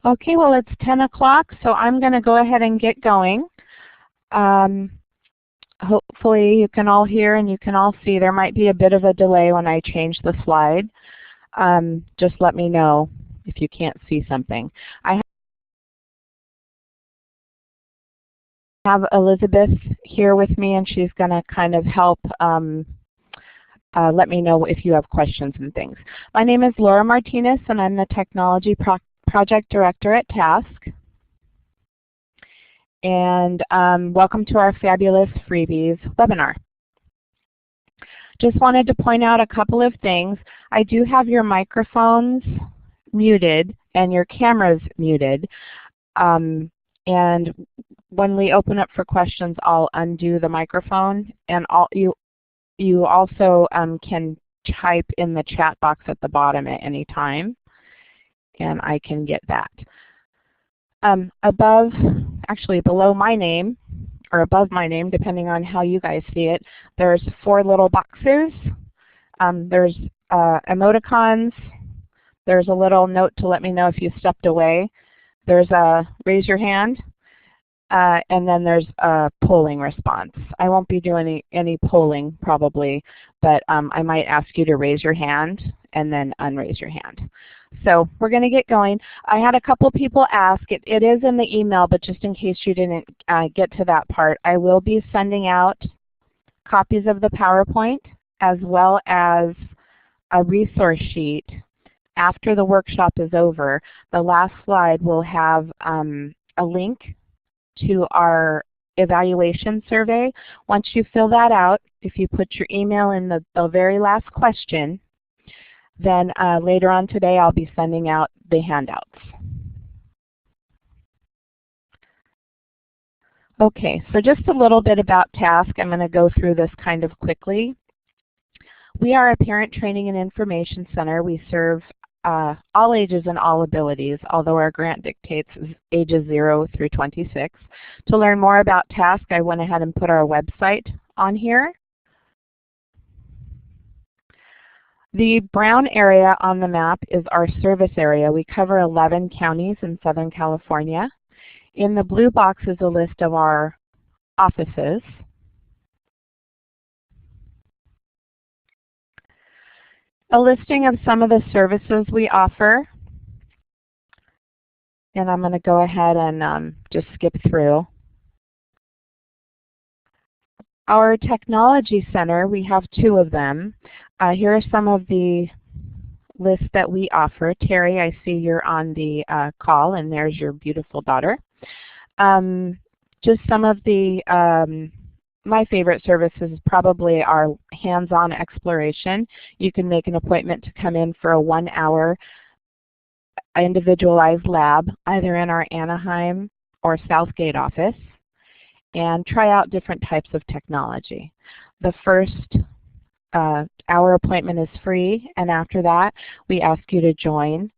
Okay, well it's 10 o'clock, so I'm going to go ahead and get going. Hopefully you can all hear and you can all see. There might be a bit of a delay when I change the slide. Just let me know if you can't see something. I have Elizabeth here with me, and she's going to kind of help let me know if you have questions and things. My name is Laura Martinez, and I'm the Technology Project Director at Task. And welcome to our fabulous Freebies webinar. Just wanted to point out a couple of things. I do have your microphones muted and your cameras muted. And when we open up for questions, I'll undo the microphone, and you also can type in the chat box at the bottom at any time, and I can get that. Below my name, or above my name, depending on how you guys see it, there's 4 little boxes. There's emoticons. There's a little note to let me know if you stepped away. There's a raise your hand. And then there's a polling response. I won't be doing any polling probably, but I might ask you to raise your hand and then unraise your hand. So we're going to get going. I had a couple people ask. It is in the email, but just in case you didn't get to that part, I will be sending out copies of the PowerPoint as well as a resource sheet after the workshop is over. The last slide will have a link to our evaluation survey. Once you fill that out, if you put your email in the very last question, then later on today I'll be sending out the handouts. Okay, so just a little bit about Task. I'm going to go through this kind of quickly. We are a parent training and information center. We serve all ages and all abilities, although our grant dictates ages 0 through 26. To learn more about Task, I went ahead and put our website on here. The brown area on the map is our service area. We cover 11 counties in Southern California. In the blue box is a list of our offices. A listing of some of the services we offer. And I'm going to go ahead and just skip through. Our Technology Center, we have 2 of them. Here are some of the lists that we offer. Terry, I see you're on the call, and there's your beautiful daughter. Just some of the my favorite services probably are hands-on exploration. You can make an appointment to come in for a 1-hour individualized lab, either in our Anaheim or Southgate office, and try out different types of technology. The first hour appointment is free, and after that we ask you to join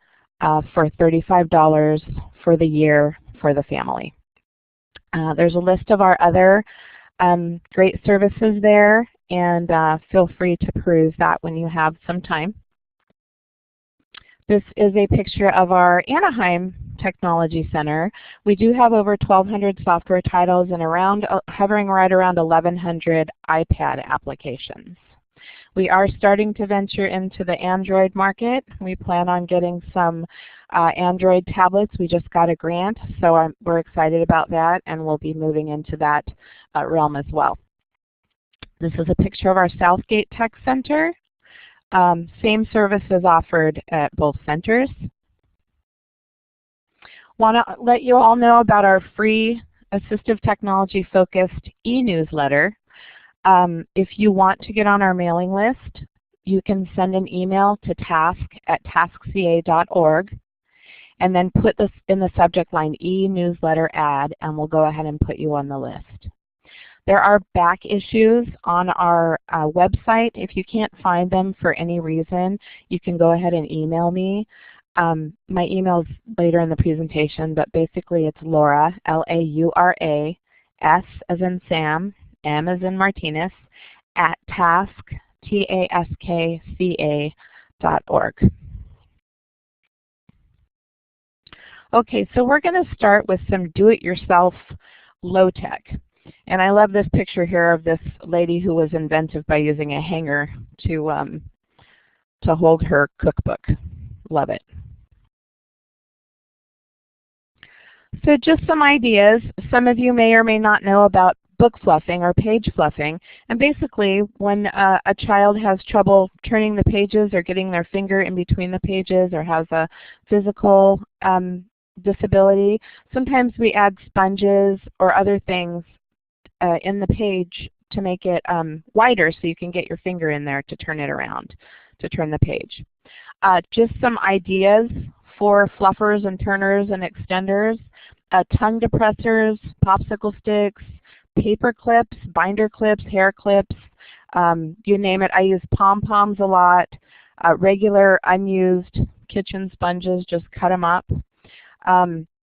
for $35 for the year for the family. There's a list of our other great services there, and feel free to peruse that when you have some time. This is a picture of our Anaheim Technology Center. We do have over 1,200 software titles and hovering right around 1,100 iPad applications. We are starting to venture into the Android market. We plan on getting some Android tablets. We just got a grant, so we're excited about that, and we'll be moving into that realm as well. This is a picture of our Southgate Tech Center. Same services offered at both centers. Want to let you all know about our free assistive technology focused e-newsletter. If you want to get on our mailing list, you can send an email to task@taskca.org and then put this in the subject line e-newsletter ad, and we'll go ahead and put you on the list. There are back issues on our website. If you can't find them for any reason, you can go ahead and email me. My email is later in the presentation, but basically it's Laura, L-A-U-R-A, S as in Sam, M as in Martinez, at taskca.org. Okay, so we're going to start with some do-it-yourself low-tech. And I love this picture here of this lady who was inventive by using a hanger to hold her cookbook. Love it. So just some ideas. Some of you may or may not know about book fluffing or page fluffing. And basically, when a child has trouble turning the pages or getting their finger in between the pages or has a physical disability, sometimes we add sponges or other things in the page to make it wider so you can get your finger in there to turn it around, to turn the page. Just some ideas for fluffers and turners and extenders. Tongue depressors, popsicle sticks, paper clips, binder clips, hair clips, you name it. I use pom-poms a lot. Regular unused kitchen sponges, just cut them up.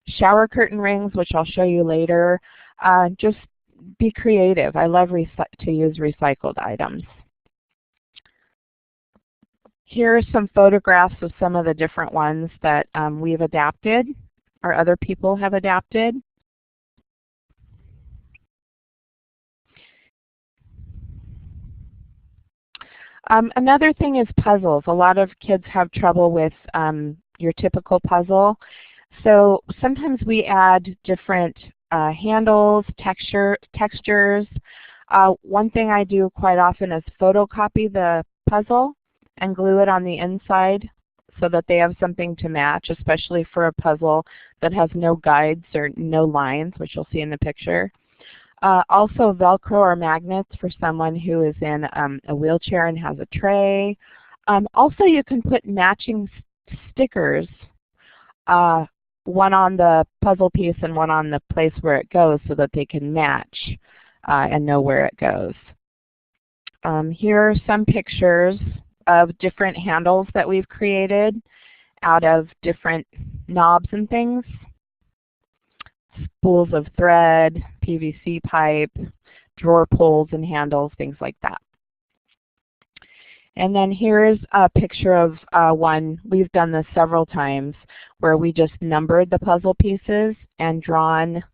Shower curtain rings, which I'll show you later. Just be creative. I love to use recycled items. Here are some photographs of some of the different ones that we've adapted or other people have adapted. Another thing is puzzles. A lot of kids have trouble with your typical puzzle. So sometimes we add different handles, textures. One thing I do quite often is photocopy the puzzle and glue it on the inside so that they have something to match, especially for a puzzle that has no guides or no lines, which you'll see in the picture. Also Velcro or magnets for someone who is in a wheelchair and has a tray. Also you can put matching stickers, one on the puzzle piece and one on the place where it goes so that they can match and know where it goes. Here are some pictures of different handles that we've created out of different knobs and things. Spools of thread, PVC pipe, drawer pulls and handles, things like that. And then here's a picture of one, we've done this several times, where we just numbered the puzzle pieces and drawn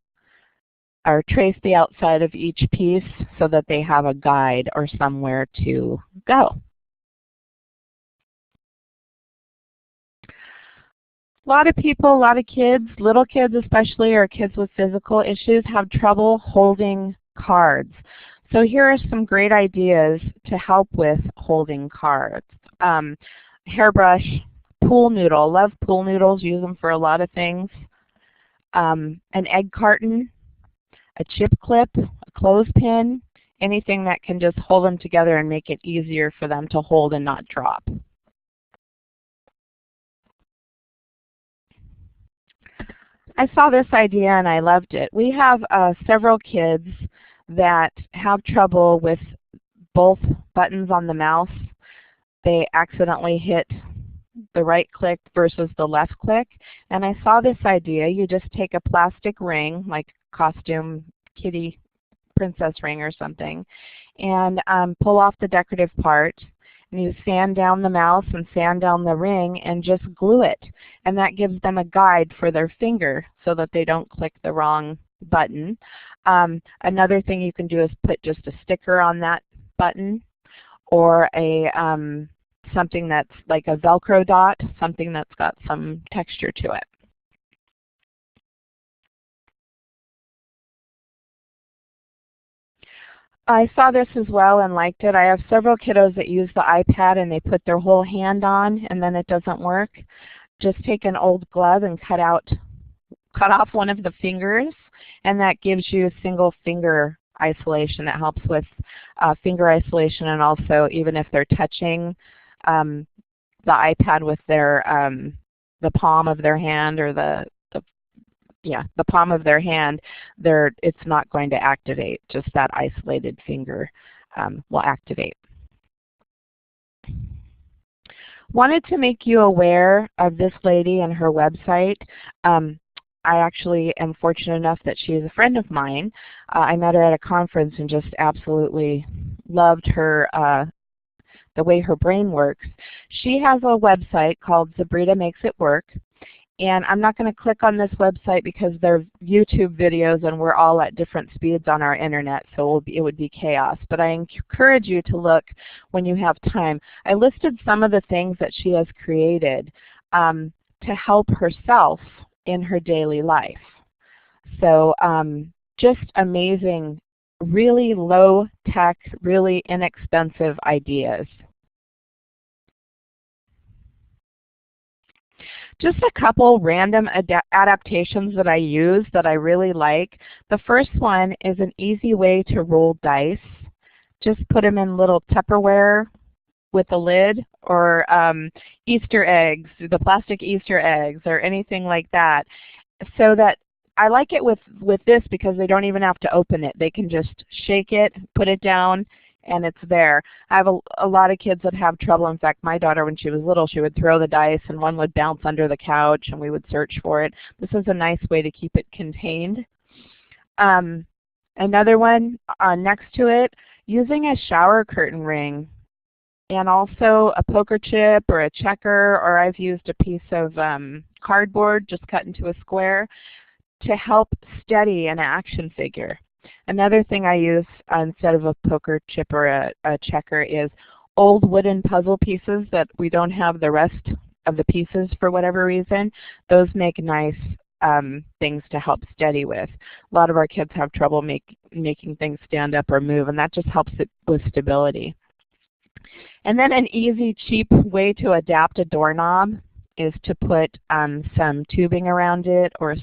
or traced the outside of each piece so that they have a guide or somewhere to go. A lot of people, a lot of kids, little kids especially, or kids with physical issues have trouble holding cards. So here are some great ideas to help with holding cards. Hairbrush, pool noodle, love pool noodles, use them for a lot of things. An egg carton, a chip clip, a clothespin, anything that can just hold them together and make it easier for them to hold and not drop. I saw this idea and I loved it. We have several kids that have trouble with both buttons on the mouse. They accidentally hit the right click versus the left click. And I saw this idea. You just take a plastic ring, like costume kitty princess ring or something, and pull off the decorative part. And you sand down the mouse and sand down the ring and just glue it. And that gives them a guide for their finger so that they don't click the wrong button. Another thing you can do is put just a sticker on that button, or a something that's like a Velcro dot, something that's got some texture to it. I saw this as well and liked it. I have several kiddos that use the iPad and they put their whole hand on and then it doesn't work. Just take an old glove and cut off one of the fingers, and that gives you single finger isolation. It helps with finger isolation, and also even if they're touching the iPad with their the palm of their hand or the palm of their hand, it's not going to activate. Just that isolated finger will activate. Wanted to make you aware of this lady and her website. I actually am fortunate enough that she is a friend of mine. I met her at a conference and just absolutely loved her, the way her brain works. She has a website called Sabrina Makes It Work, And I'm not going to click on this website because they're YouTube videos and we're all at different speeds on our internet, so it would be chaos. But I encourage you to look when you have time. I listed some of the things that she has created to help herself in her daily life. So just amazing, really low tech, really inexpensive ideas. Just a couple random adaptations that I use that I really like. The first one is an easy way to roll dice. Just put them in little Tupperware with a lid, or Easter eggs, the plastic Easter eggs, or anything like that. So that I like it with this because they don't even have to open it. They can just shake it, put it down, and it's there. I have a lot of kids that have trouble. In fact, my daughter, when she was little, she would throw the dice and one would bounce under the couch and we would search for it. This is a nice way to keep it contained. Another one next to it, using a shower curtain ring and also a poker chip or a checker, or I've used a piece of cardboard just cut into a square to help steady an action figure. Another thing I use instead of a poker chip or a checker is old wooden puzzle pieces that we don't have the rest of the pieces for whatever reason. Those make nice things to help steady with. A lot of our kids have trouble making things stand up or move, and that just helps it with stability. And then an easy, cheap way to adapt a doorknob is to put some tubing around it, or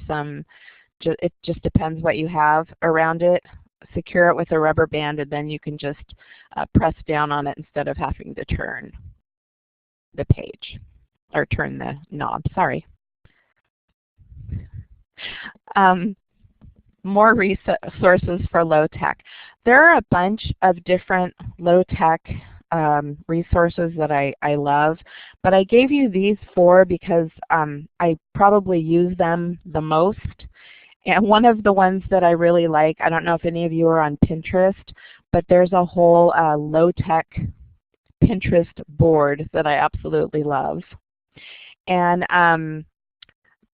it just depends what you have around it. Secure it with a rubber band, and then you can just press down on it instead of having to turn the page, or turn the knob, sorry. More resources for low tech. There are a bunch of different low tech resources that I love, but I gave you these 4 because I probably use them the most. And one of the ones that I really like, I don't know if any of you are on Pinterest, but there's a whole low-tech Pinterest board that I absolutely love. And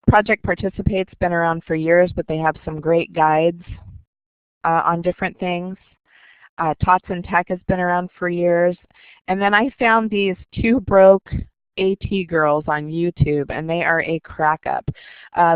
Project Participate's been around for years, but they have some great guides on different things. Tots and Tech has been around for years. And then I found these 2 broke AT girls on YouTube, and they are a crack up.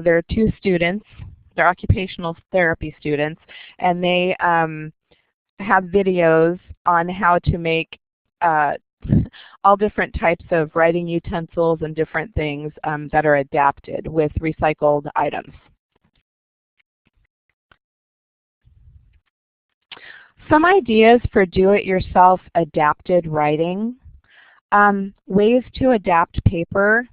They're 2 students. They're occupational therapy students, and they have videos on how to make all different types of writing utensils and different things that are adapted with recycled items. Some ideas for do-it-yourself adapted writing. Ways to adapt paper.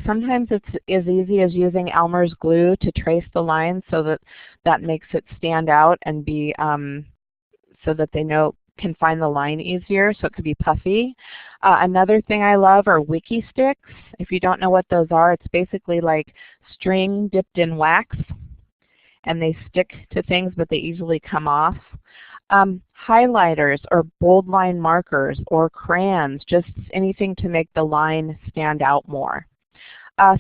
Sometimes it's as easy as using Elmer's glue to trace the lines so that makes it stand out and be so that they can find the line easier, so it could be puffy. Another thing I love are wiki sticks. If you don't know what those are, it's basically like string dipped in wax, and they stick to things, but they easily come off. Highlighters or bold line markers or crayons, just anything to make the line stand out more.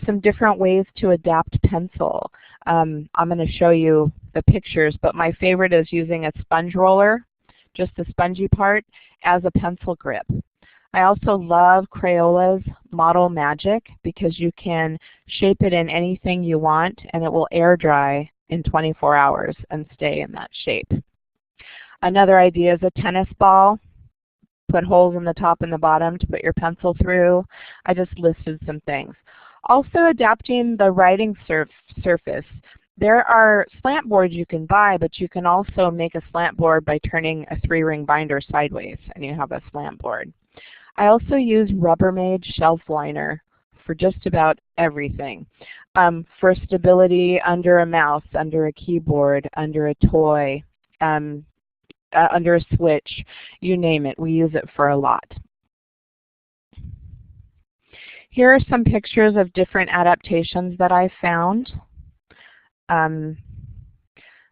Some different ways to adapt pencil. I'm going to show you the pictures, but my favorite is using a sponge roller, just the spongy part, as a pencil grip. I also love Crayola's Model Magic because you can shape it in anything you want and it will air dry in 24 hours and stay in that shape. Another idea is a tennis ball. Put holes in the top and the bottom to put your pencil through. I just listed some things. Also adapting the writing surface. There are slant boards you can buy, but you can also make a slant board by turning a 3-ring binder sideways, and you have a slant board. I also use Rubbermaid shelf liner for just about everything. For stability under a mouse, under a keyboard, under a toy, under a switch, you name it. We use it for a lot. Here are some pictures of different adaptations that I found. The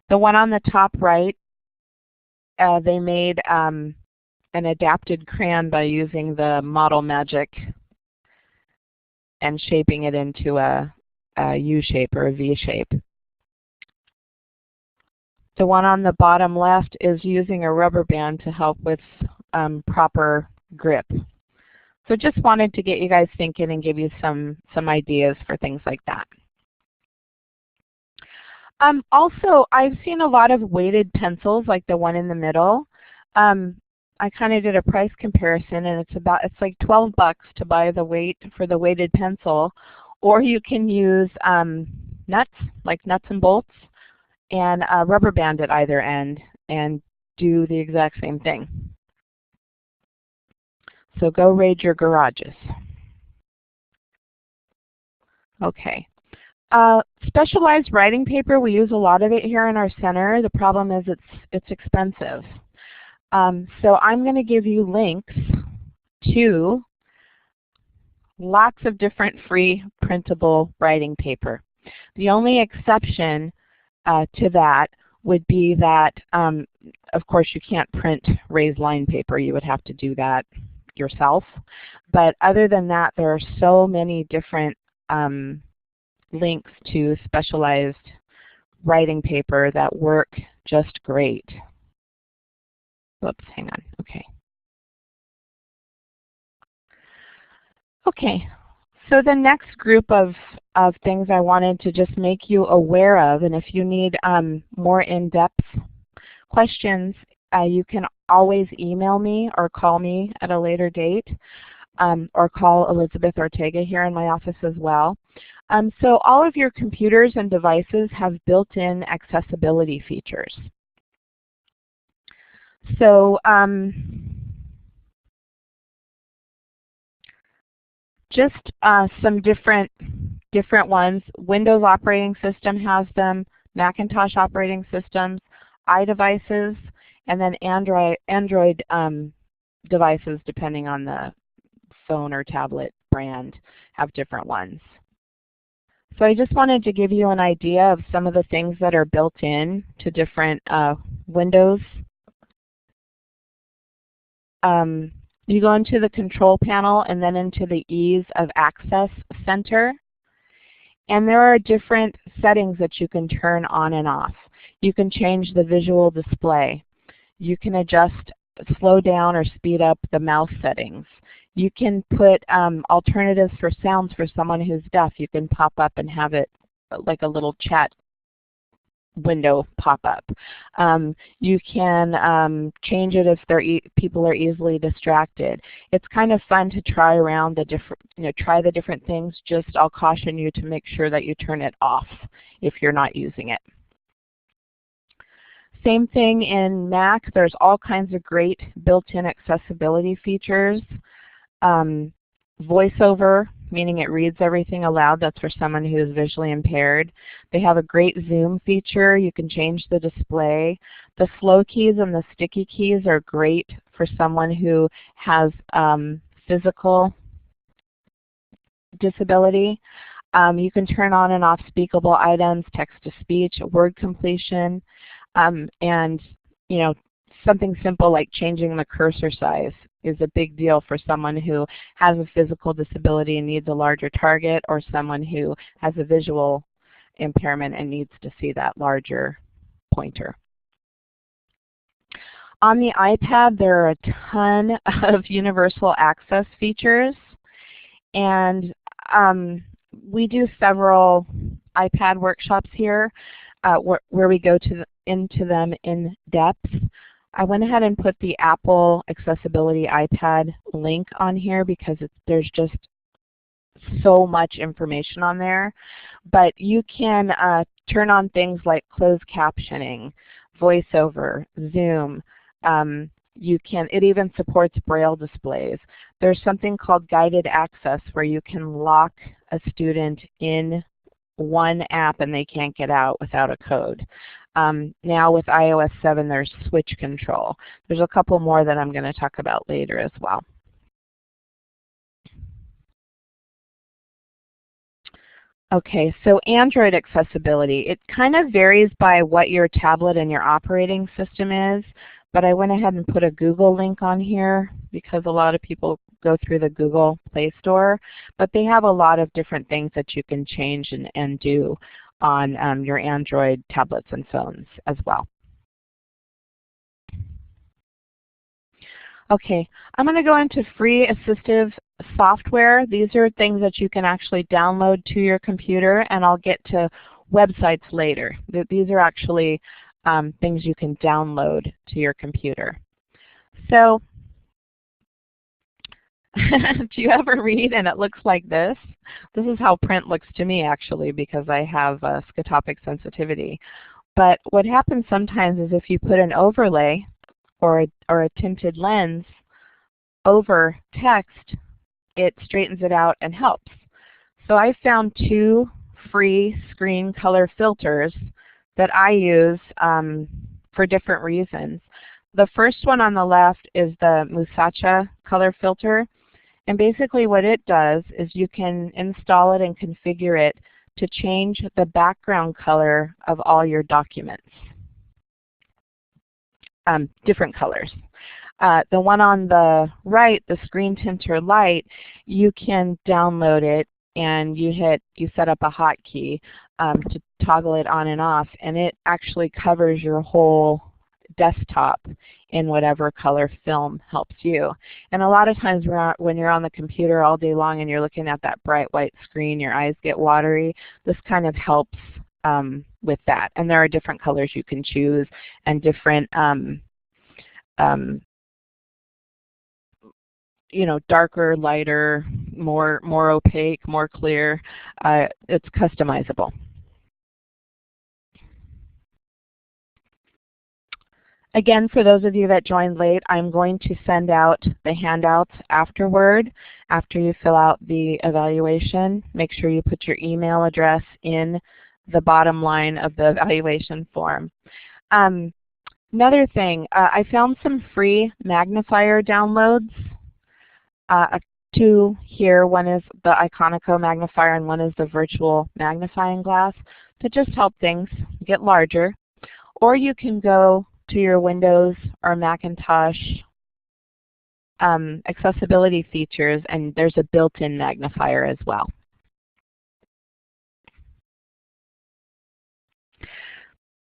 one on the top right, they made an adapted crayon by using the Model Magic and shaping it into a a U shape or a V shape. The one on the bottom left is using a rubber band to help with proper grip. So just wanted to get you guys thinking and give you some ideas for things like that. Also, I've seen a lot of weighted pencils like the one in the middle. I kind of did a price comparison, and it's like 12 bucks to buy the weighted pencil, or you can use nuts, like nuts and bolts, and a rubber band at either end and do the exact same thing. So go raid your garages. Okay. Specialized writing paper, we use a lot of it here in our center. The problem is it's expensive. So I'm going to give you links to lots of different free printable writing paper. The only exception to that would be that, of course, you can't print raised line paper. You would have to do that yourself. But other than that, there are so many different links to specialized writing paper that work just great. Whoops, hang on. Okay. Okay. So the next group of things I wanted to just make you aware of, and if you need more in-depth questions, you can always email me or call me at a later date, or call Elizabeth Ortega here in my office as well. So all of your computers and devices have built-in accessibility features. So just some different ones. Windows operating system has them, Macintosh operating systems, iDevices, and then Android devices, depending on the phone or tablet brand, have different ones. So I just wanted to give you an idea of some of the things that are built in to different Windows. You go into the control panel and then into the ease of access center. And there are different settings that you can turn on and off. You can change the visual display. You can adjust, slow down or speed up the mouse settings. You can put alternatives for sounds for someone who's deaf. You can pop up and have it like a little chat window pop up. You can change it if people are easily distracted. It's kind of fun to try around the different things. Just I'll caution you to make sure that you turn it off if you're not using it. Same thing in Mac. There's all kinds of great built-in accessibility features. VoiceOver, meaning it reads everything aloud. That's for someone who is visually impaired. They have a great zoom feature. You can change the display. The slow keys and the sticky keys are great for someone who has physical disability. You can turn on and off speakable items, text-to-speech, word completion, and something simple like changing the cursor size is a big deal for someone who has a physical disability and needs a larger target, or someone who has a visual impairment and needs to see that larger pointer. On the iPad, there are a ton of universal access features, and we do several iPad workshops here where we go into them in depth. I went ahead and put the Apple Accessibility iPad link on here because there's just so much information on there. But you can turn on things like closed captioning, VoiceOver, Zoom. It even supports Braille displays. There's something called guided access where you can lock a student in one app and they can't get out without a code. Now with iOS 7 there's switch control. There's a couple more that I'm going to talk about later as well. Okay, so Android accessibility. It kind of varies by what your tablet and your operating system is, but I went ahead and put a Google link on here because a lot of people go through the Google Play Store, but they have a lot of different things that you can change and do on your Android tablets and phones as well. Okay, I'm going to go into free assistive software. These are things that you can actually download to your computer, and I'll get to websites later. These are actually things you can download to your computer. So, do you ever read and it looks like this? This is how print looks to me actually, because I have scotopic sensitivity. But what happens sometimes is if you put an overlay or a tinted lens over text, it straightens it out and helps. So I found 2 free screen color filters that I use for different reasons. The first one on the left is the Musacha color filter, and basically what it does is you can install it and configure it to change the background color of all your documents. Different colors. The one on the right, the Screen Tinter Lite, you can download it and you set up a hotkey to toggle it on and off, and it actually covers your whole desktop in whatever color film helps you. And a lot of times when you're on the computer all day long and you're looking at that bright white screen, your eyes get watery. This kind of helps with that. And there are different colors you can choose and different you know, darker, lighter, more opaque, more clear. It's customizable. Again, for those of you that joined late, I'm going to send out the handouts afterward, after you fill out the evaluation. Make sure you put your email address in the bottom line of the evaluation form. Another thing, I found some free magnifier downloads. 2 here. One is the Iconico magnifier and one is the virtual magnifying glass to just help things get larger. Or you can go to your Windows or Macintosh accessibility features, and there's a built-in magnifier as well.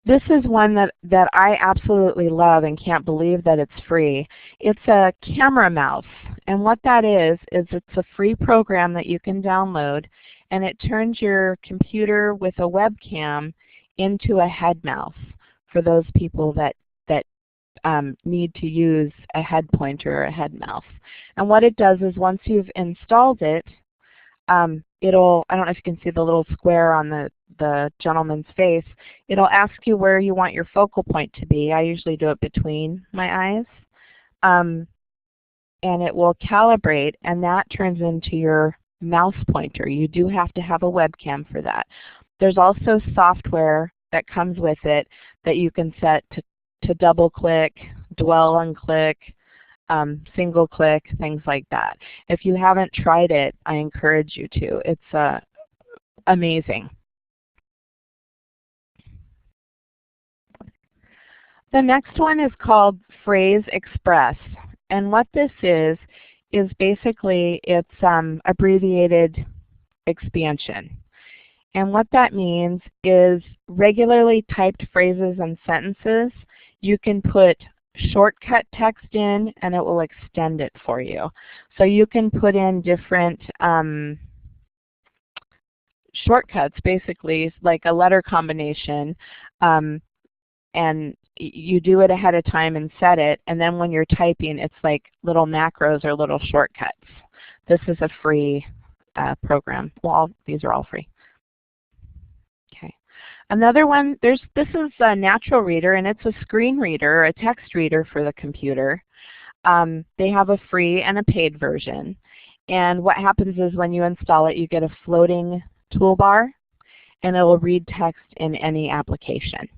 This is one that I absolutely love and can't believe that it's free. It's a camera mouse, and what that is it's a free program that you can download, and it turns your computer with a webcam into a head mouse for those people that need to use a head pointer or a head mouse. And what it does is once you've installed it, it'll, I don't know if you can see the little square on the gentleman's face, it'll ask you where you want your focal point to be. I usually do it between my eyes. And it will calibrate, and that turns into your mouse pointer. You do have to have a webcam for that. There's also software that comes with it that you can set to double click, dwell on click, single click, things like that. If you haven't tried it, I encourage you to. It's amazing. The next one is called Phrase Express, and what this is basically it's abbreviated expansion. And what that means is regularly typed phrases and sentences, you can put shortcut text in and it will extend it for you. So you can put in different shortcuts, basically like a letter combination, and you do it ahead of time and set it, and then when you're typing it's like little macros or little shortcuts. This is a free program. Well, these are all free. Okay. Another one, this is a Natural Reader, and it's a screen reader, a text reader for the computer. They have a free and a paid version. And what happens is when you install it, you get a floating toolbar, and it will read text in any application.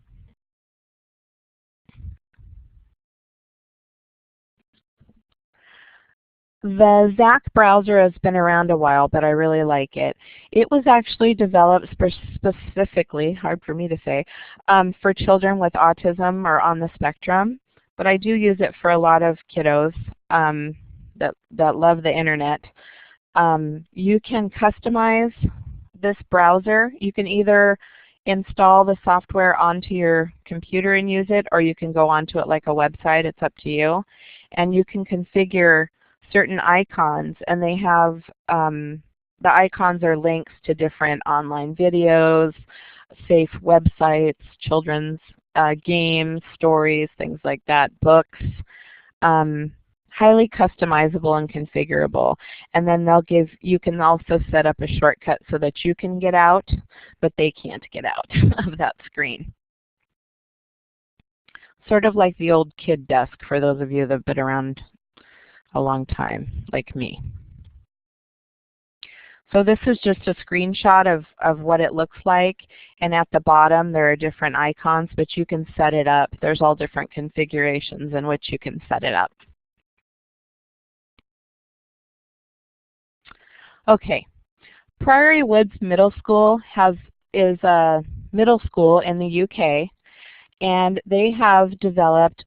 The Zach browser has been around a while, but I really like it. It was actually developed specifically, hard for me to say, for children with autism or on the spectrum. but I do use it for a lot of kiddos that love the internet. You can customize this browser. You can either install the software onto your computer and use it, or you can go onto it like a website. It's up to you. And you can configure certain icons, and they have the icons are links to different online videos, safe websites, children's games, stories, things like that, books. Highly customizable and configurable. And then you can also set up a shortcut so that you can get out, but they can't get out of that screen. Sort of like the old kid desk for those of you that have been around a long time, like me. So this is just a screenshot of what it looks like, and at the bottom there are different icons, but you can set it up. There's all different configurations in which you can set it up. Okay, Priory Woods Middle School is a middle school in the UK, and they have developed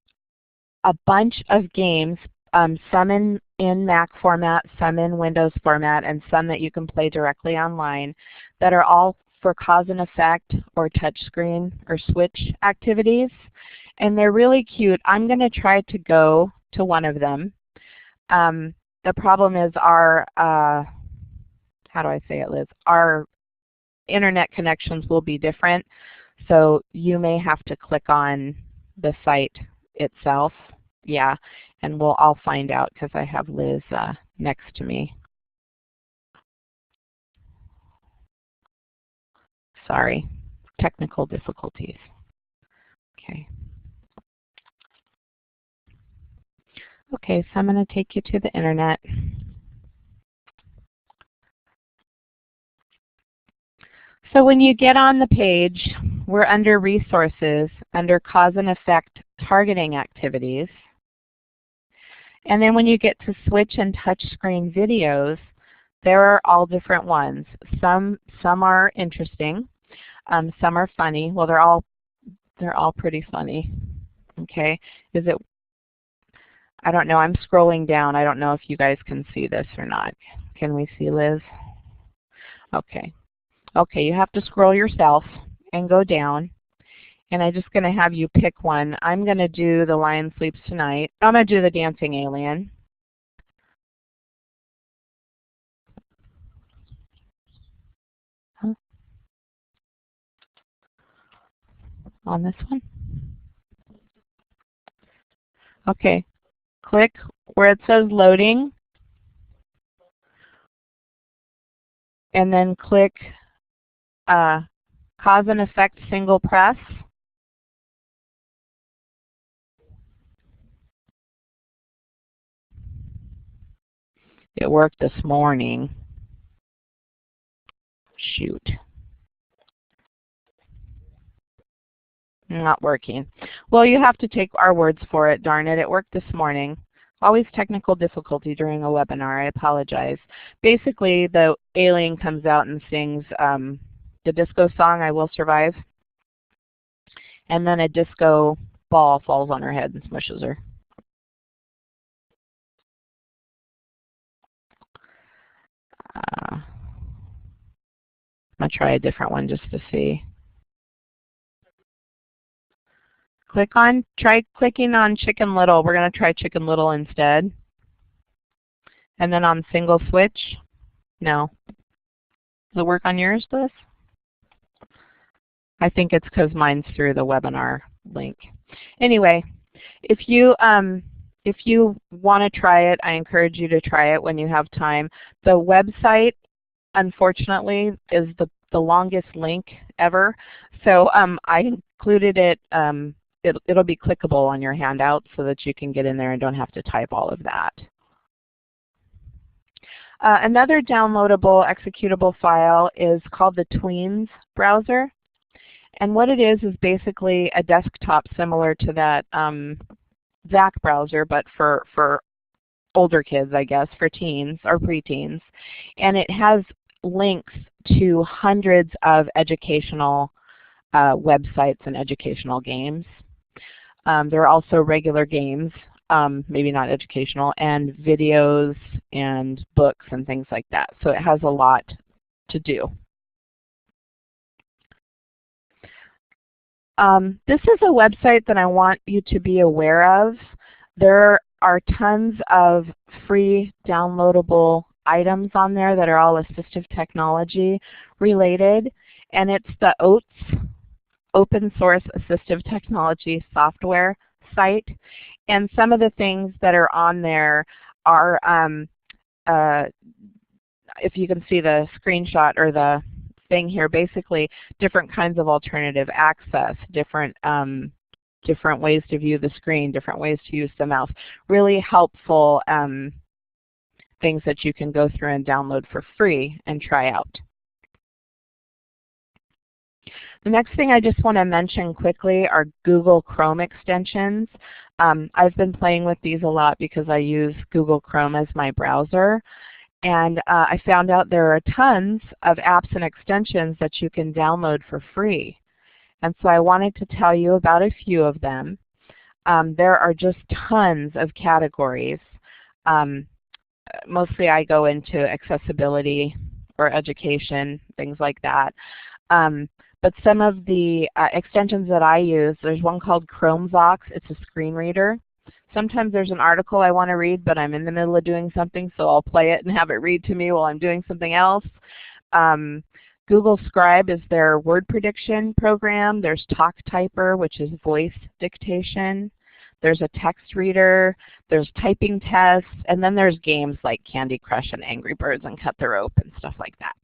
a bunch of games, some in Mac format, some in Windows format, and some that you can play directly online, that are all for cause and effect or touchscreen or switch activities. And they're really cute. I'm going to try to go to one of them. The problem is our how do I say it, Liz? Our internet connections will be different, so you may have to click on the site itself. Yeah, and I'll find out because I have Liz next to me. Sorry, technical difficulties. Okay. Okay, so I'm going to take you to the internet. So when you get on the page, we're under Resources, under Cause and Effect Targeting Activities. And then when you get to Switch and Touchscreen Videos, there are all different ones. Some are interesting, some are funny. Well, they're all pretty funny. Okay, I don't know, I'm scrolling down. I don't know if you guys can see this or not. Can we see Liz? Okay. Okay, you have to scroll yourself and go down. And I'm just going to have you pick one. I'm going to do The Lion Sleeps Tonight. I'm going to do The Dancing Alien. Huh? On this one? Okay, click where it says Loading. And then click Cause and Effect Single Press. It worked this morning. Shoot. Not working. Well, you have to take our words for it, darn it. It worked this morning. Always technical difficulty during a webinar. I apologize. Basically, the alien comes out and sings the disco song, I Will Survive. And then a disco ball falls on her head and smushes her. I'm going to try a different one just to see. Try clicking on Chicken Little. We're going to try Chicken Little instead. And then on Single Switch. No. Does it work on yours, Liz? I think it's because mine's through the webinar link. Anyway, if you want to try it, I encourage you to try it when you have time. The website, unfortunately, is the longest link ever. So I included it. It'll be clickable on your handout so that you can get in there and don't have to type all of that. Another downloadable executable file is called the Tweens Browser. And what it is basically a desktop similar to that ZAC browser, but for older kids, I guess, for teens or preteens. And it has links to hundreds of educational websites and educational games. There are also regular games, maybe not educational, and videos and books and things like that. So it has a lot to do. This is a website that I want you to be aware of. There are tons of free downloadable items on there that are all assistive technology related, and it's the OATS, Open Source Assistive Technology Software site. And some of the things that are on there are, if you can see the screenshot or the thing here, basically different kinds of alternative access, different ways to view the screen, different ways to use the mouse. Really helpful things that you can go through and download for free and try out. The next thing I just want to mention quickly are Google Chrome extensions. I've been playing with these a lot because I use Google Chrome as my browser. And I found out there are tons of apps and extensions that you can download for free. And so I wanted to tell you about a few of them. There are just tons of categories. Mostly I go into accessibility or education, things like that. But some of the extensions that I use, there's one called ChromeVox. It's a screen reader. Sometimes there's an article I want to read, but I'm in the middle of doing something, so I'll play it and have it read to me while I'm doing something else. Google Scribe is their word prediction program. There's TalkTyper, which is voice dictation. There's a text reader. There's typing tests. And then there's games like Candy Crush and Angry Birds and Cut the Rope and stuff like that.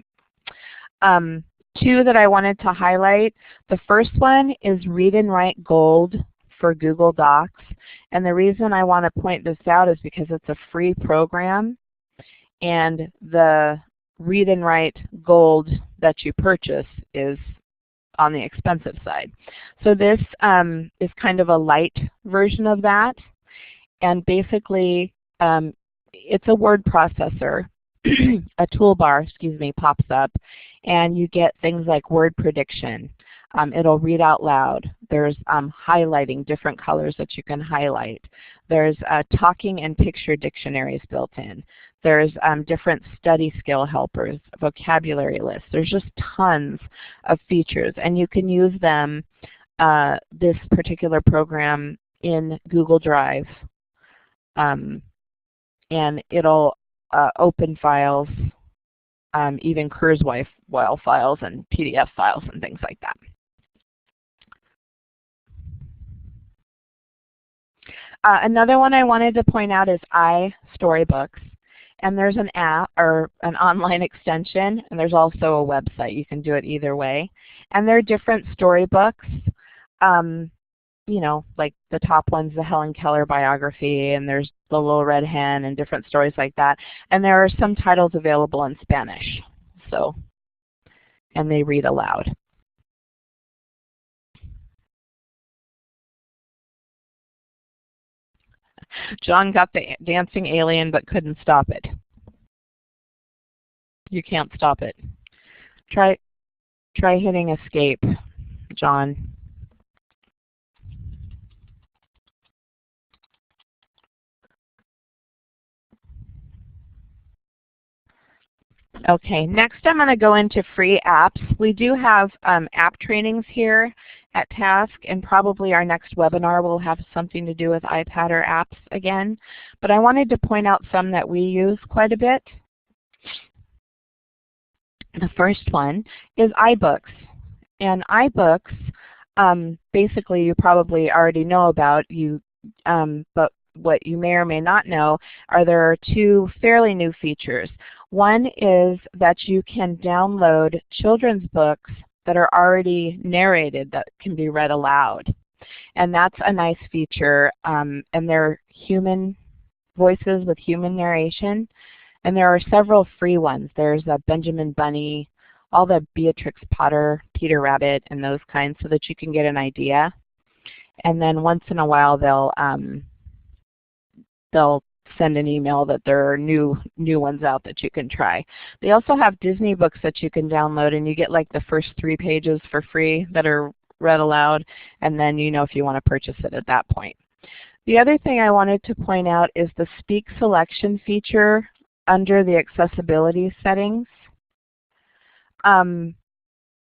Two that I wanted to highlight. The first one is Read and Write Gold for Google Docs. And the reason I want to point this out is because it's a free program, and the Read and Write Gold that you purchase is on the expensive side. So this is kind of a light version of that, and basically it's a word processor. A toolbar, pops up, and you get things like word prediction. It'll read out loud. There's highlighting, different colors that you can highlight. There's talking and picture dictionaries built in. There's different study skill helpers, vocabulary lists. There's just tons of features, and you can use them, this particular program, in Google Drive. And it'll open files, even Kurzweil files and PDF files and things like that. Another one I wanted to point out is Storybooks. And there's an app or an online extension, and there's also a website. You can do it either way. And there are different storybooks. You know, like the top one's the Helen Keller biography, and there's The Little Red Hen and different stories like that. And there are some titles available in Spanish. So, and they read aloud. John got the dancing alien but couldn't stop it. You can't stop it. Try hitting escape, John. Okay, next I'm going to go into free apps. We do have app trainings here at Task, and probably our next webinar will have something to do with iPad or apps again. But I wanted to point out some that we use quite a bit. The first one is iBooks. And iBooks, basically you probably already know about, but what you may or may not know are there are two fairly new features. One is that you can download children's books that are already narrated that can be read aloud. And that's a nice feature. And they're human voices with human narration. And there are several free ones. There's a Benjamin Bunny, all the Beatrix Potter, Peter Rabbit, and those kinds, so that you can get an idea. And then once in a while they'll send an email that there are new ones out that you can try. They also have Disney books that you can download, and you get like the first 3 pages for free that are read aloud, and then you know if you want to purchase it at that point. The other thing I wanted to point out is the Speak Selection feature under the accessibility settings on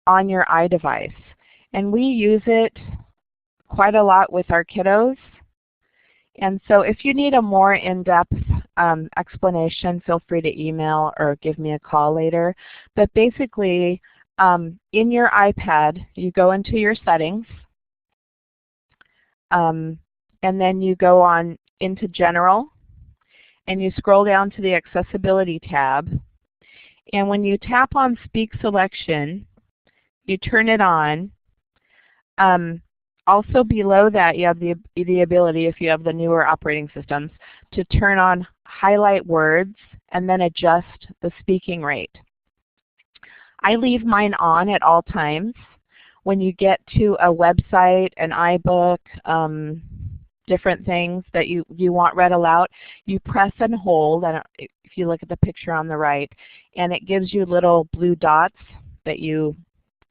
your iDevice. And we use it quite a lot with our kiddos. And so if you need a more in-depth explanation, feel free to email or give me a call later. But basically, in your iPad, you go into your settings, and then you go on into General, and you scroll down to the Accessibility tab. And when you tap on Speak Selection, you turn it on. Also below that, you have the ability, if you have the newer operating systems, to turn on Highlight Words and then adjust the speaking rate. I leave mine on at all times. When you get to a website, an iBook, different things that you want read aloud, you press and hold, and if you look at the picture on the right, and it gives you little blue dots that you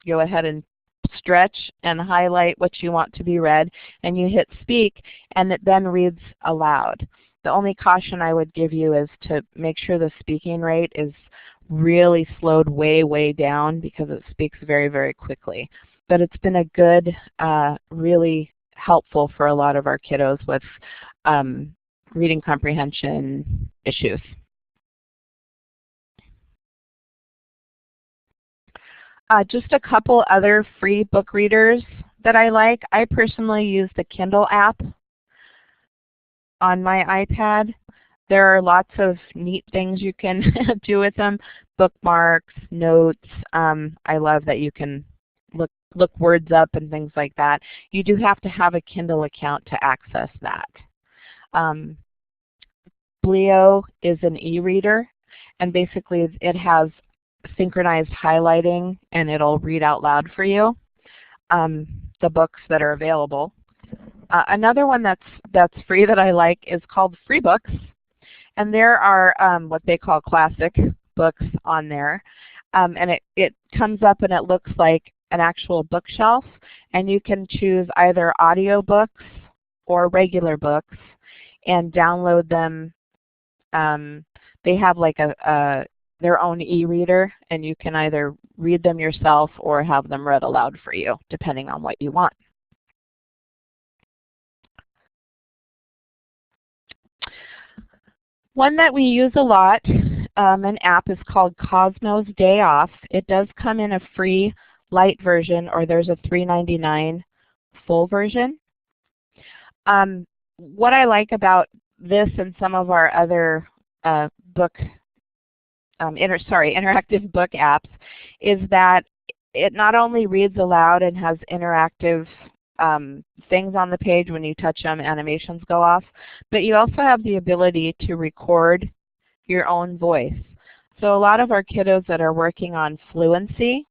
go ahead and stretch and highlight what you want to be read, and you hit speak, and it then reads aloud. The only caution I would give you is to make sure the speaking rate is really slowed way, way down, because it speaks very, very quickly. But it's been a good, really helpful for a lot of our kiddos with reading comprehension issues. Just a couple other free book readers that I like. I personally use the Kindle app on my iPad. There are lots of neat things you can do with them, bookmarks, notes. I love that you can look words up and things like that. You do have to have a Kindle account to access that. Blio is an e-reader, and basically it has synchronized highlighting, and it'll read out loud for you the books that are available. Another one that's free that I like is called Freebooks, and there are what they call classic books on there, and it comes up and it looks like an actual bookshelf, and you can choose either audiobooks or regular books and download them. They have like their own e-reader, and you can either read them yourself or have them read aloud for you, depending on what you want. One that we use a lot, an app, is called Kosmos Day Off. It does come in a free light version, or there's a $3.99 full version. What I like about this and some of our other interactive book apps is that it not only reads aloud and has interactive things on the page when you touch them, animations go off, but you also have the ability to record your own voice. So a lot of our kiddos that are working on fluency,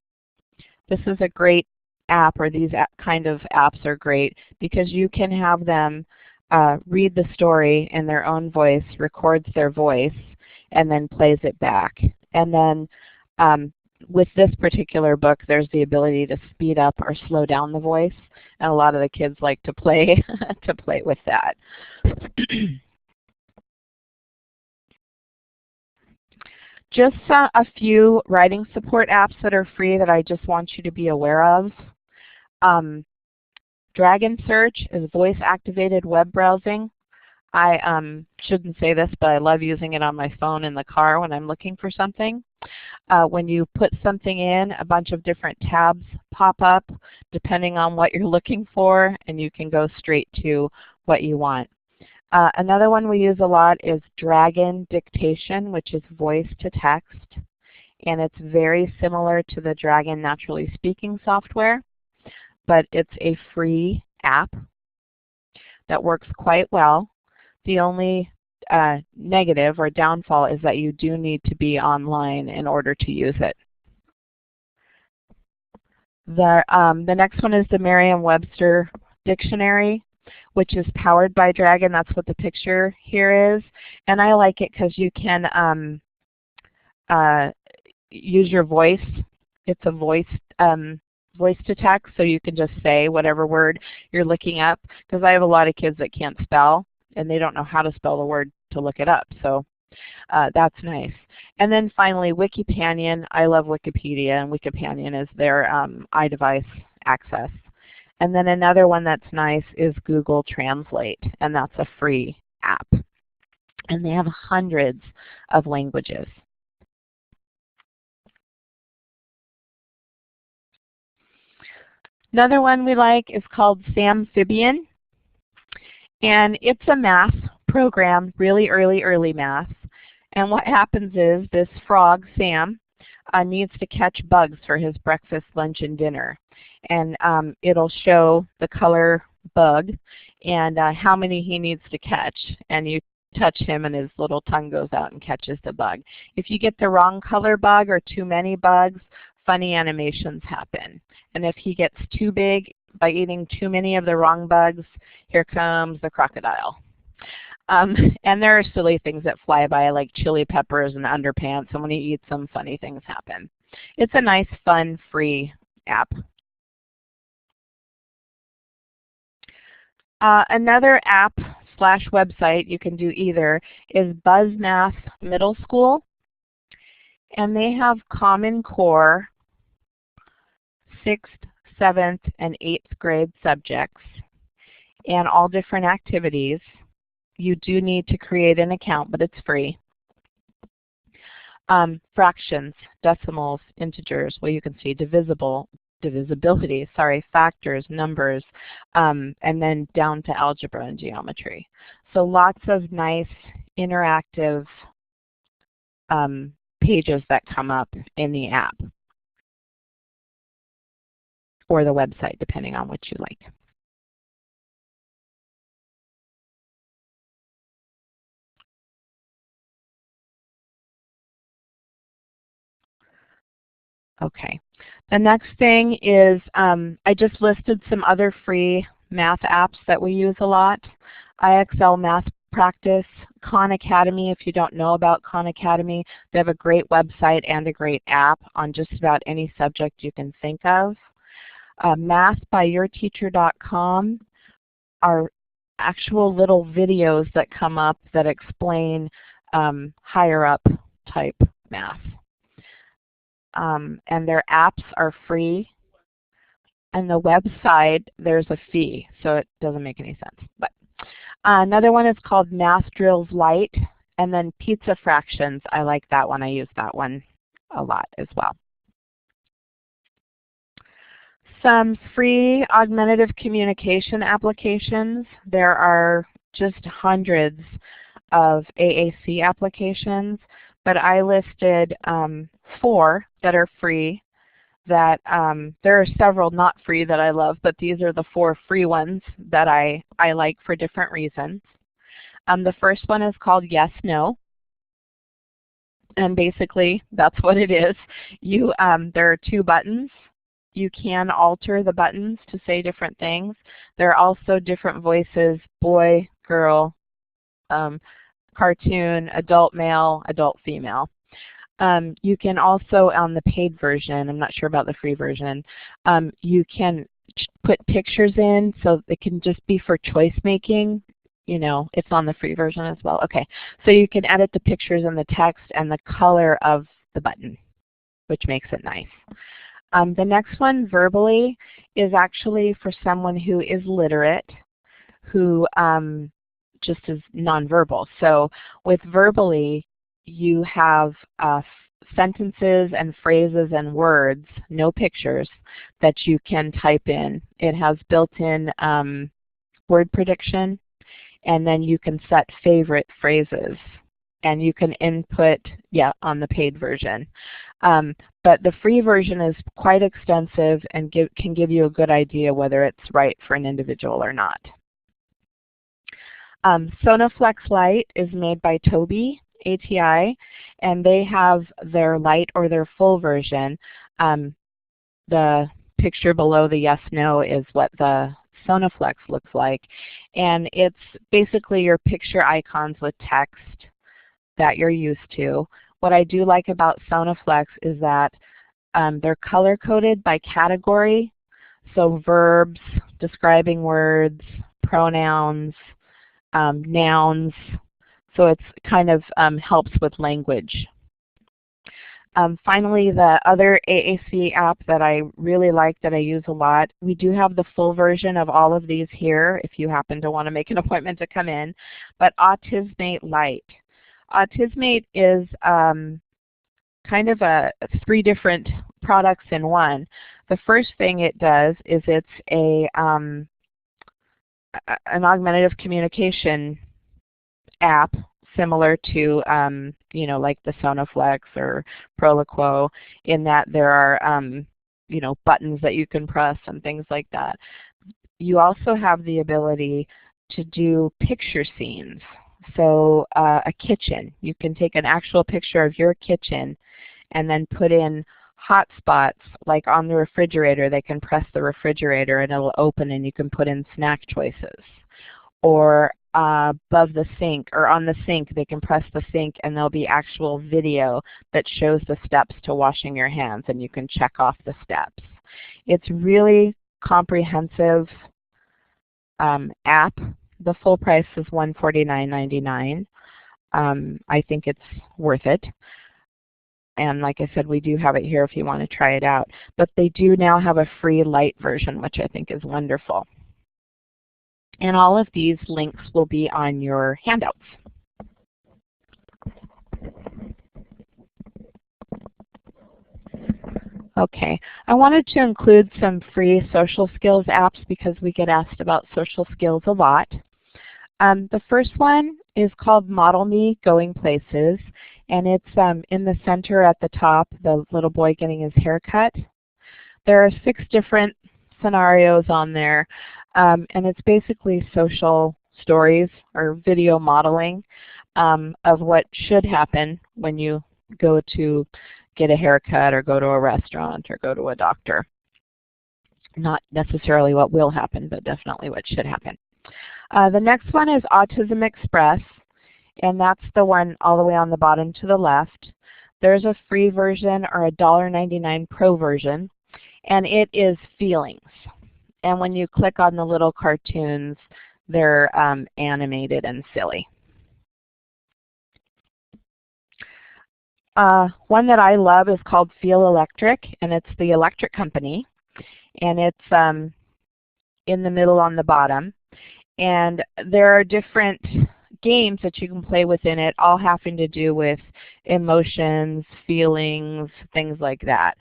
this is a great app, or these kind of apps are great, because you can have them read the story in their own voice, records their voice, and then plays it back. And then with this particular book, there's the ability to speed up or slow down the voice, and a lot of the kids like to play with that. Just a few writing support apps that are free that I just want you to be aware of. Dragon Search is voice-activated web browsing. I shouldn't say this, but I love using it on my phone in the car when I'm looking for something. When you put something in, a bunch of different tabs pop up depending on what you're looking for, and you can go straight to what you want. Another one we use a lot is Dragon Dictation, which is voice to text, and it's very similar to the Dragon Naturally Speaking software, but it's a free app that works quite well. The only negative or downfall is that you do need to be online in order to use it. The next one is the Merriam-Webster Dictionary, which is powered by Dragon. That's what the picture here is. And I like it because you can use your voice. It's a voice voice to text, so you can just say whatever word you're looking up, because I have a lot of kids that can't spell and they don't know how to spell the word to look it up. So that's nice. And then finally, Wikipanion. I love Wikipedia, and Wikipanion is their iDevice access. And then another one that's nice is Google Translate, and that's a free app. And they have hundreds of languages. Another one we like is called SamSybian, and it's a math program, really early math. And what happens is this frog, Sam, needs to catch bugs for his breakfast, lunch, and dinner. And it'll show the color bug and how many he needs to catch. And you touch him and his little tongue goes out and catches the bug. If you get the wrong color bug or too many bugs, funny animations happen. And if he gets too big by eating too many of the wrong bugs, here comes the crocodile. And there are silly things that fly by, like chili peppers and underpants, and when he eats them, funny things happen. It's a nice, fun, free app. Another app / website, you can do either, is BuzzMath Middle School. And they have Common Core 6th, 7th, and 8th grade subjects and all different activities. You do need to create an account, but it's free. Fractions, decimals, integers, well, you can see divisibility, factors, numbers, and then down to algebra and geometry. So lots of nice interactive pages that come up in the app or the website, depending on what you like. Okay. The next thing is I just listed some other free math apps that we use a lot. IXL Math Practice, Khan Academy. If you don't know about Khan Academy, they have a great website and a great app on just about any subject you can think of. Mathbyyourteacher.com are actual little videos that come up that explain higher up type math. And their apps are free. And the website, there's a fee, so it doesn't make any sense. But another one is called Math Drills Lite, and then Pizza Fractions. I like that one. I use that one a lot as well. Some free augmentative communication applications. There are just hundreds of AAC applications, but I listed 4 that are free. That there are several not free that I love, but these are the 4 free ones that I like for different reasons. The first one is called Yes, No. And basically, that's what it is. There are 2 buttons. You can alter the buttons to say different things. There are also different voices: boy, girl, cartoon, adult male, adult female. You can also, on the paid version, I'm not sure about the free version, you can put pictures in, so it can just be for choice making. You know, it's on the free version as well. Okay, so you can edit the pictures and the text and the color of the button, which makes it nice. The next one, Verbally, is actually for someone who is literate, who just is nonverbal. So with Verbally, you have sentences and phrases and words, no pictures, that you can type in. It has built-in word prediction, and then you can set favorite phrases. And you can input, on the paid version. But the free version is quite extensive and can give you a good idea whether it's right for an individual or not. Sonoflex Lite is made by Toby, ATI, and they have their light or their full version. The picture below the yes, no is what the Sonoflex looks like. And it's basically your picture icons with text that you're used to. What I do like about Sonoflex is that They're color-coded by category, so verbs, describing words, pronouns, nouns, so it's kind of helps with language. Finally, the other AAC app that I really like, that I use a lot, we do have the full version of all of these here if you happen to want to make an appointment to come in, but Autismate Lite. Autismate is kind of 3 different products in one. The first thing it does is it's an augmentative communication app similar to you know, like the Sonoflex or Proloquo, in that there are you know, buttons that you can press and things like that. You also have the ability to do picture scenes. So a kitchen, you can take an actual picture of your kitchen and then put in hotspots, like on the refrigerator. They can press the refrigerator and it'll open and you can put in snack choices. Or above the sink, or on the sink, they can press the sink and there'll be actual video that shows the steps to washing your hands, and you can check off the steps. It's really comprehensive app. The full price is $149.99. I think it's worth it. And like I said, we do have it here if you want to try it out. But they do now have a free light version, which I think is wonderful. And all of these links will be on your handouts. Okay, I wanted to include some free social skills apps because we get asked about social skills a lot. The first one is called Model Me Going Places, and it's in the center at the top, the little boy getting his hair cut. There are 6 different scenarios on there, and it's basically social stories or video modeling of what should happen when you go to get a haircut or go to a restaurant or go to a doctor. Not necessarily what will happen, but definitely what should happen. The next one is Autism Express, and that's the one all the way on the bottom to the left. There's a free version or a $1.99 pro version, and it is feelings. And when you click on the little cartoons, they're animated and silly. One that I love is called Feel Electric, and it's the electric company, and it's in the middle on the bottom. And there are different games that you can play within it, all having to do with emotions, feelings, things like that.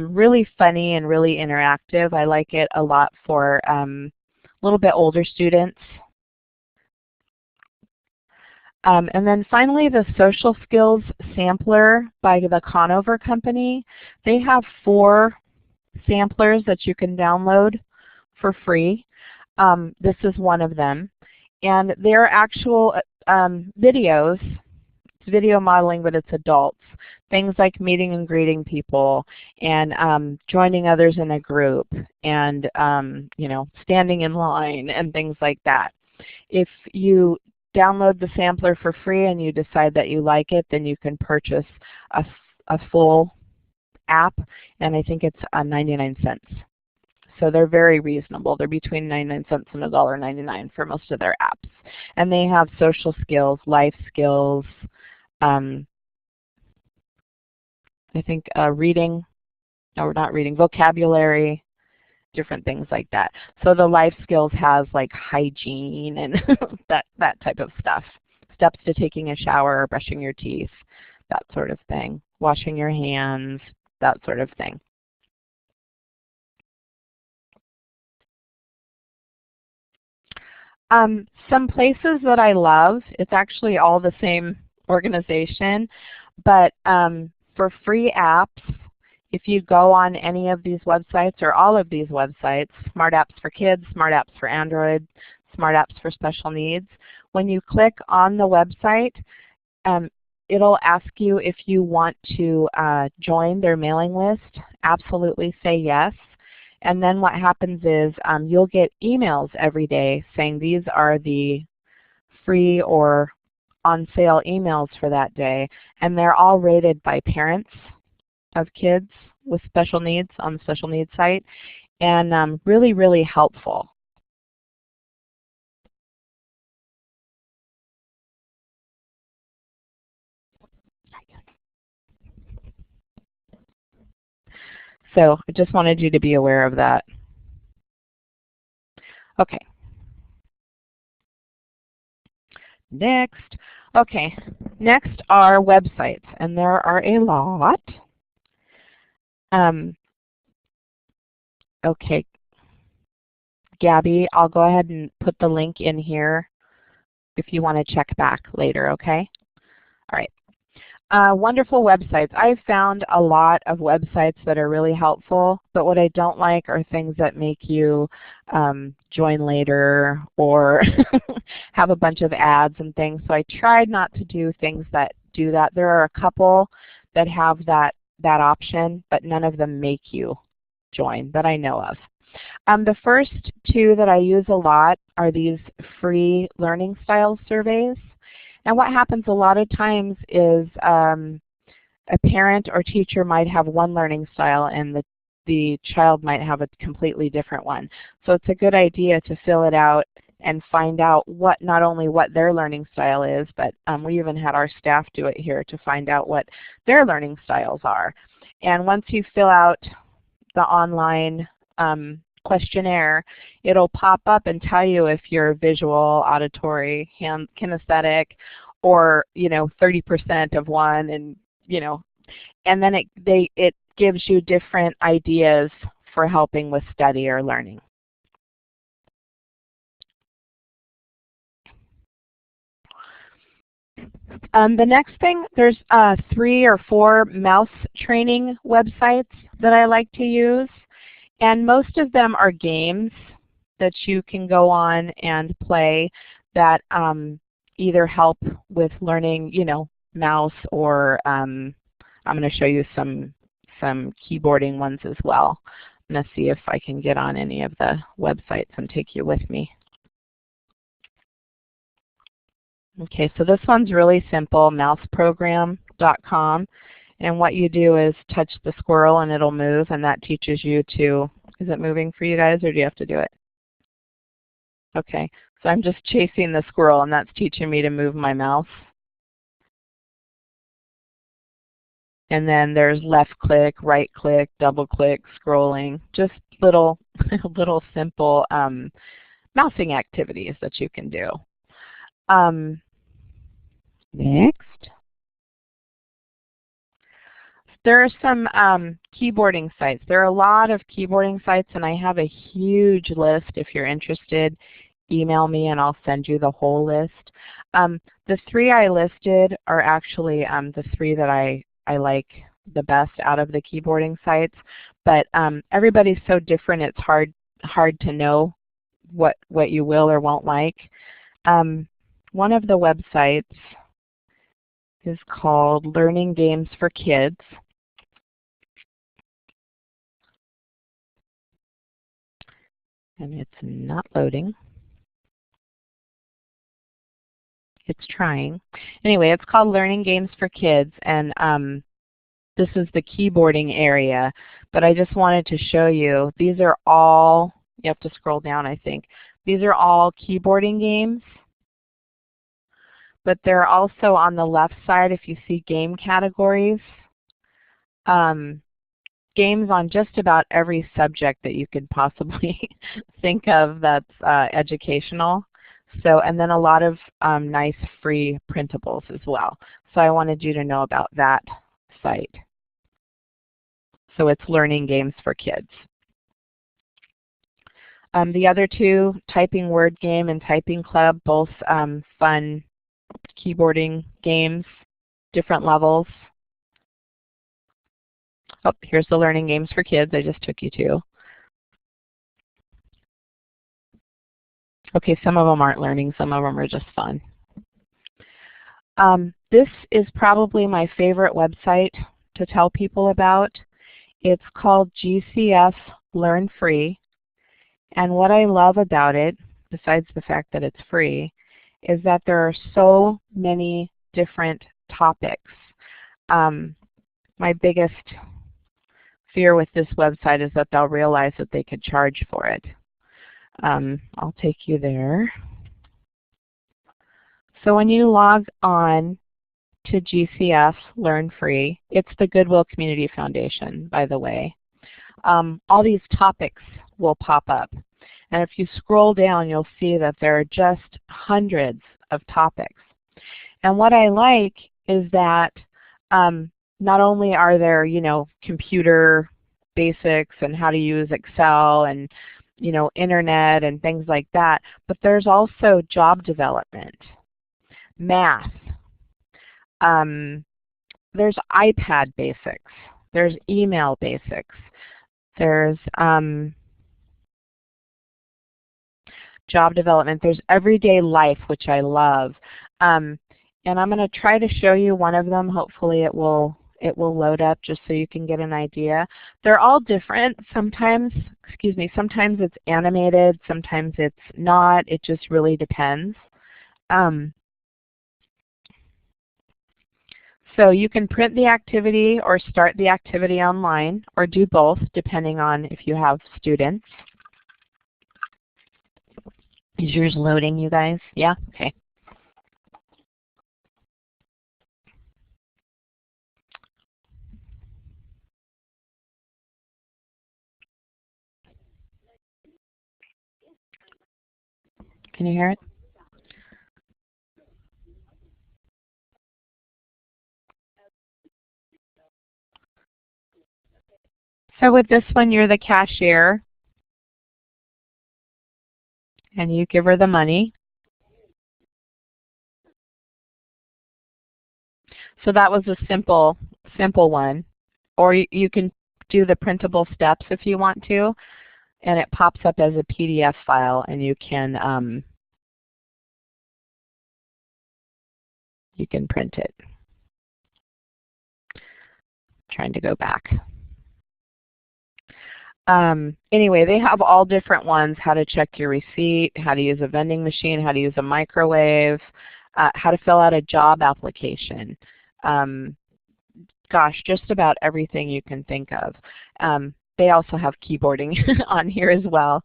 Really funny and really interactive. I like it a lot for a little bit older students. And then finally, the Social Skills Sampler by the Conover Company. They have 4 samplers that you can download for free. This is one of them. And they're actual videos. It's video modeling, but it's adults. Things like meeting and greeting people, and joining others in a group, and you know, standing in line, and things like that. If you download the sampler for free and you decide that you like it, then you can purchase a full app, and I think it's 99 cents. So they're very reasonable. They're between 99 cents and $1.99 for most of their apps. And they have social skills, life skills, I think reading, no, not reading, vocabulary, different things like that. So the life skills has like hygiene and that type of stuff. Steps to taking a shower or brushing your teeth, that sort of thing. Washing your hands, that sort of thing. Some places that I love, it's actually all the same organization, but for free apps, if you go on any of these websites or all of these websites, Smart Apps for Kids, Smart Apps for Android, Smart Apps for Special Needs, when you click on the website, it'll ask you if you want to join their mailing list. Absolutely say yes. And then what happens is you'll get emails every day saying these are the free or on sale emails for that day, and they're all rated by parents of kids with special needs on the special needs site, and really, really helpful. So I just wanted you to be aware of that. Okay. Next. Okay. Next are websites, and there are a lot. Okay. Gabby, I'll go ahead and put the link in here if you want to check back later, okay? All right. Wonderful websites. I've found a lot of websites that are really helpful, but what I don't like are things that make you join later or have a bunch of ads and things. So I tried not to do things that do that. There are a couple that have that option, but none of them make you join that I know of. The first two that I use a lot are these free learning style surveys. And what happens a lot of times is a parent or teacher might have one learning style and the child might have a completely different one. So it's a good idea to fill it out and find out not only what their learning style is, but we even had our staff do it here to find out what their learning styles are. And once you fill out the online questionnaire, it'll pop up and tell you if you're visual, auditory, kinesthetic, or 30% of one, and and then it gives you different ideas for helping with study or learning. The next thing, there's 3 or 4 mouse training websites that I like to use. And most of them are games that you can go on and play that either help with learning, mouse, or I'm going to show you some keyboarding ones as well. I'm going to see if I can get on any of the websites and take you with me. Okay, so this one's really simple, mouseprogram.com. And what you do is touch the squirrel and it'll move, and that teaches you to, is it moving for you guys, or do you have to do it? Okay, so I'm just chasing the squirrel and that's teaching me to move my mouse. And then there's left click, right click, double click, scrolling, just little simple mousing activities that you can do. Next. There are some keyboarding sites. There are a lot of keyboarding sites, and I have a huge list. If you're interested, email me and I'll send you the whole list. The 3 I listed are actually the 3 that I like the best out of the keyboarding sites, but everybody's so different it's hard to know what you will or won't like. One of the websites is called Learning Games for Kids. And it's not loading. It's trying. Anyway, it's called Learning Games for Kids, and this is the keyboarding area. But I just wanted to show you, these are all, you have to scroll down I think, these are all keyboarding games. But they're also on the left side, if you see game categories, games on just about every subject that you could possibly think of that's educational. So, and then a lot of nice free printables as well. So I wanted you to know about that site. So it's Learning Games for Kids. The other 2, Typing Word Game and Typing Club, both fun keyboarding games, different levels. Oh, here's the Learning Games for Kids I just took you to. Okay, some of them aren't learning, some of them are just fun. This is probably my favorite website to tell people about. It's called GCF Learn Free. And what I love about it, besides the fact that it's free, is that there are so many different topics. My biggest fear with this website is that they'll realize that they could charge for it. I'll take you there. So when you log on to GCF Learn Free, it's the Goodwill Community Foundation, by the way. All these topics will pop up. And if you scroll down, you'll see that there are just hundreds of topics. And what I like is that not only are there, computer basics and how to use Excel and, internet and things like that, but there's also job development, math, there's iPad basics, there's email basics, there's job development, there's everyday life, which I love. And I'm going to try to show you one of them. Hopefully it will load up just so you can get an idea. They're all different. Sometimes it's animated, sometimes it's not. It just really depends. So you can print the activity or start the activity online, or do both depending on if you have students. Is yours loading, you guys? Yeah? Okay. Can you hear it? So with this one, you're the cashier, and you give her the money. So that was a simple one. Or you can do the printable steps if you want to, and it pops up as a PDF file, and you can print it. Trying to go back. Anyway, they have all different ones: how to check your receipt, how to use a vending machine, how to use a microwave, how to fill out a job application. Gosh, just about everything you can think of. They also have keyboarding on here as well.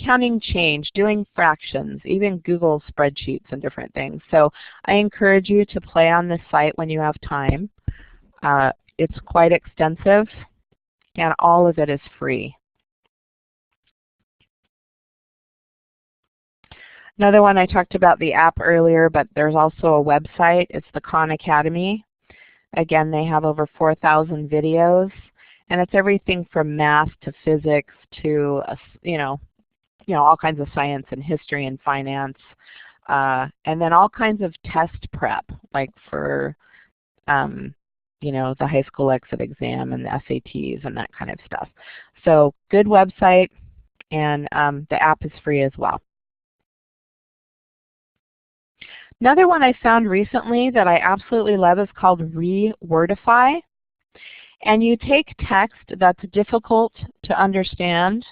Counting change, doing fractions, even Google spreadsheets and different things. So I encourage you to play on this site when you have time. It's quite extensive, and all of it is free. Another one, I talked about the app earlier, but there's also a website. It's the Khan Academy. Again, they have over 4,000 videos, and it's everything from math to physics to all kinds of science and history and finance, and then all kinds of test prep, like for the high school exit exam and the SATs and that kind of stuff. So good website, and the app is free as well. Another one I found recently that I absolutely love is called ReDefi. And you take text that's difficult to understand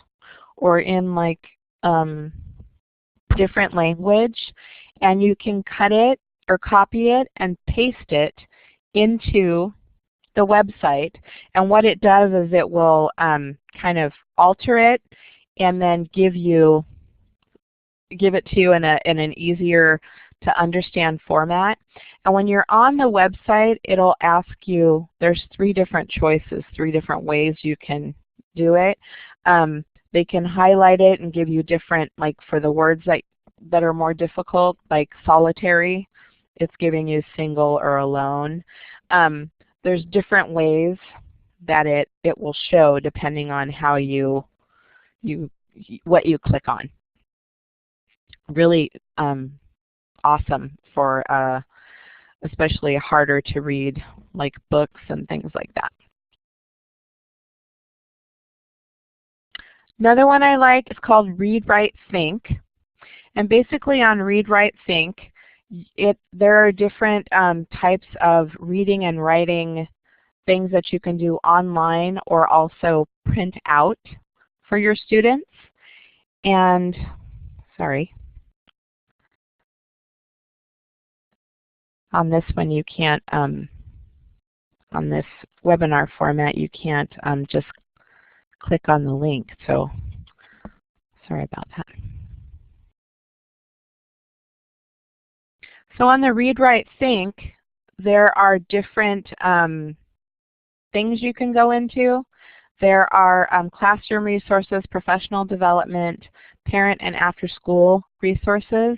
or in like different language, and you can cut it or copy it and paste it into the website. And what it does is it will kind of alter it and then give it to you in an easier to understand format. And when you're on the website, it'll ask you, there's 3 different choices, 3 different ways you can do it. They can highlight it and give you different, like for the words that are more difficult, like solitary, it's giving you single or alone. There's different ways that it will show depending on how what you click on. Really awesome for especially harder to read, like books and things like that. Another one I like is called Read, Write, Think. And basically on Read, Write, Think, there are different types of reading and writing things that you can do online or also print out for your students. And, sorry, on this one you can't on this webinar format, you can't just click on the link. So sorry about that. So on the Read, Write, Think, there are different things you can go into. There are classroom resources, professional development, parent and after-school resources,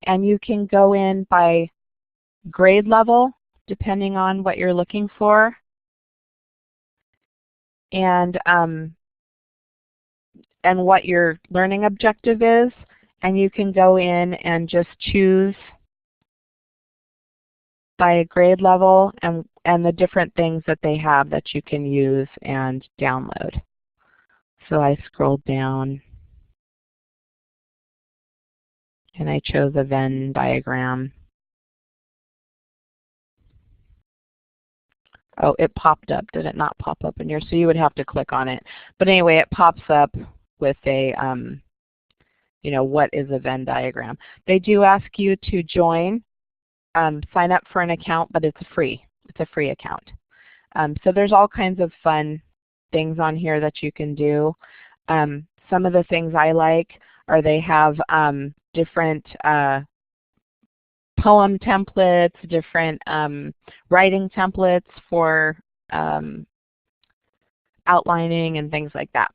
and you can go in by grade level depending on what you're looking for, and what your learning objective is, and you can go in and just choose by a grade level and the different things that they have that you can use and download. So I scrolled down and I chose a Venn diagram. Oh, it popped up. Did it not pop up in here? So you would have to click on it. But anyway, it pops up with a, you know, what is a Venn diagram. They do ask you to join, sign up for an account, but it's free. It's a free account. So there's all kinds of fun things on here that you can do. Some of the things I like are they have different poem templates, different writing templates for outlining and things like that.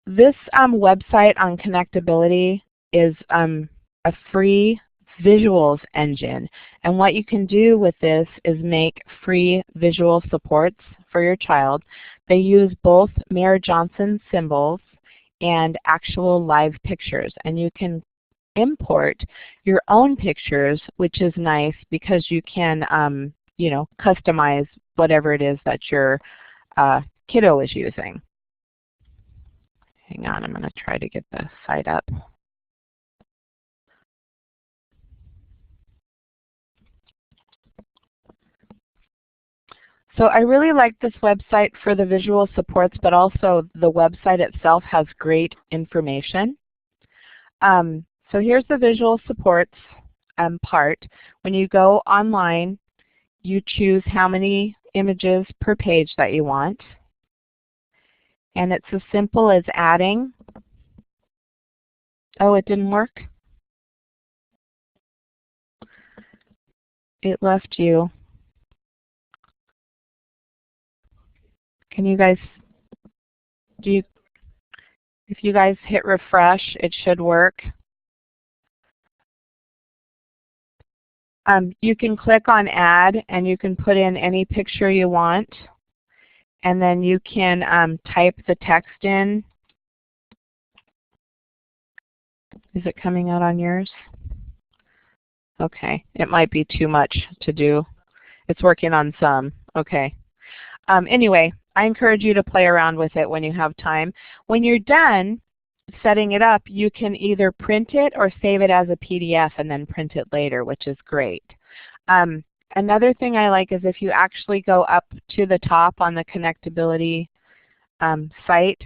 This website on connectability is a free visuals engine, and what you can do with this is make free visual supports for your child. They use both Mayor Johnson symbols and actual live pictures, and you can import your own pictures, which is nice because you can you know, customize whatever it is that your kiddo is using. Hang on, I'm going to try to get the site up. So I really like this website for the visual supports, but also the website itself has great information. So here's the visual supports part. When you go online, you choose how many images per page that you want. And it's as simple as adding. Oh, it didn't work? It left you. Can you guys, if you guys hit refresh, it should work. You can click on add and you can put in any picture you want, and then you can type the text in. Is it coming out on yours? Okay, it might be too much to do. It's working on some. Okay. Anyway, I encourage you to play around with it when you have time. When you're done setting it up, you can either print it or save it as a PDF and then print it later, which is great. Another thing I like is if you actually go up to the top on the connectability site,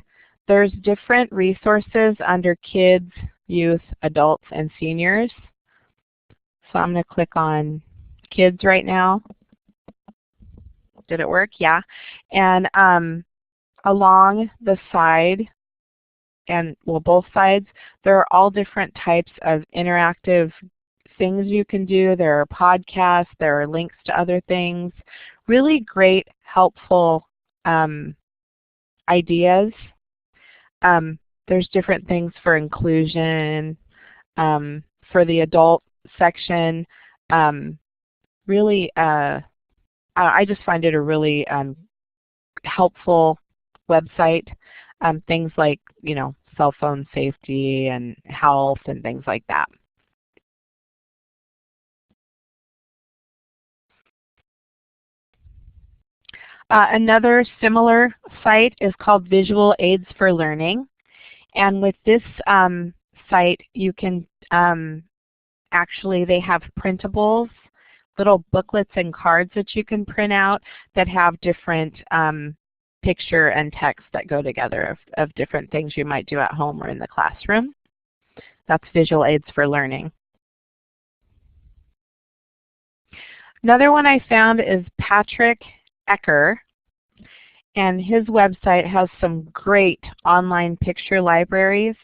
there's different resources under kids, youth, adults, and seniors. So I'm going to click on kids right now. Did it work? Yeah. And along the side, and well, both sides, there are all different types of interactive things you can do. There are podcasts, there are links to other things. Really great, helpful ideas. There's different things for inclusion, for the adult section. Really, I just find it a really helpful website. Things like, you know, cell phone safety and health and things like that. Another similar site is called Visual Aids for Learning. And with this site, you can actually, they have printables, little booklets and cards that you can print out that have different picture and text that go together of different things you might do at home or in the classroom. That's Visual Aids for Learning. Another one I found is Patrick Ecker, and his website has some great online picture libraries,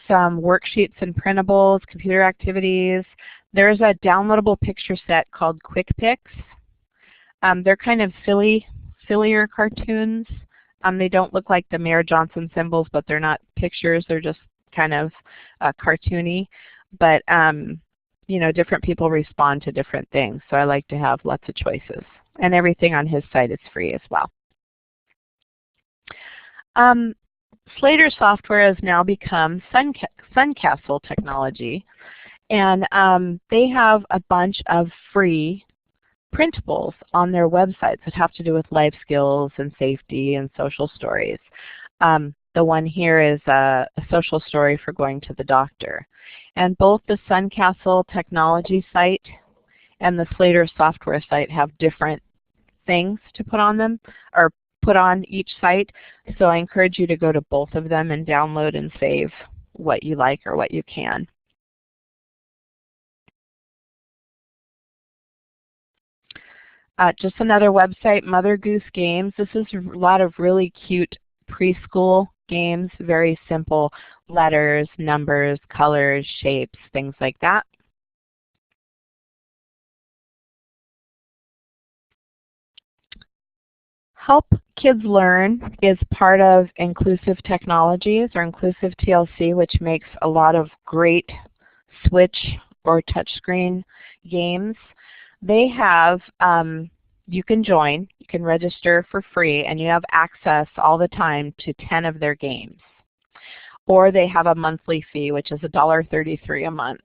some worksheets and printables, computer activities. There's a downloadable picture set called Quick Pics. They're kind of sillier cartoons. They don't look like the Mayor Johnson symbols, but they're not pictures. They're just kind of cartoony. But you know, different people respond to different things, so I like to have lots of choices. And everything on his site is free as well. Slater Software has now become Suncastle technology, and they have a bunch of free printables on their websites that have to do with life skills and safety and social stories. The one here is a social story for going to the doctor. And both the Suncastle technology site and the Slater Software site have different things to put on them, or put on each site. So I encourage you to go to both of them and download and save what you like or what you can. Just another website, Mother Goose Games. This is a lot of really cute preschool games, very simple letters, numbers, colors, shapes, things like that. Help Kids Learn is part of Inclusive Technologies, or Inclusive TLC, which makes a lot of great Switch or touchscreen games. They have, you can join, you can register for free, and you have access all the time to 10 of their games. Or they have a monthly fee, which is $1.33 a month,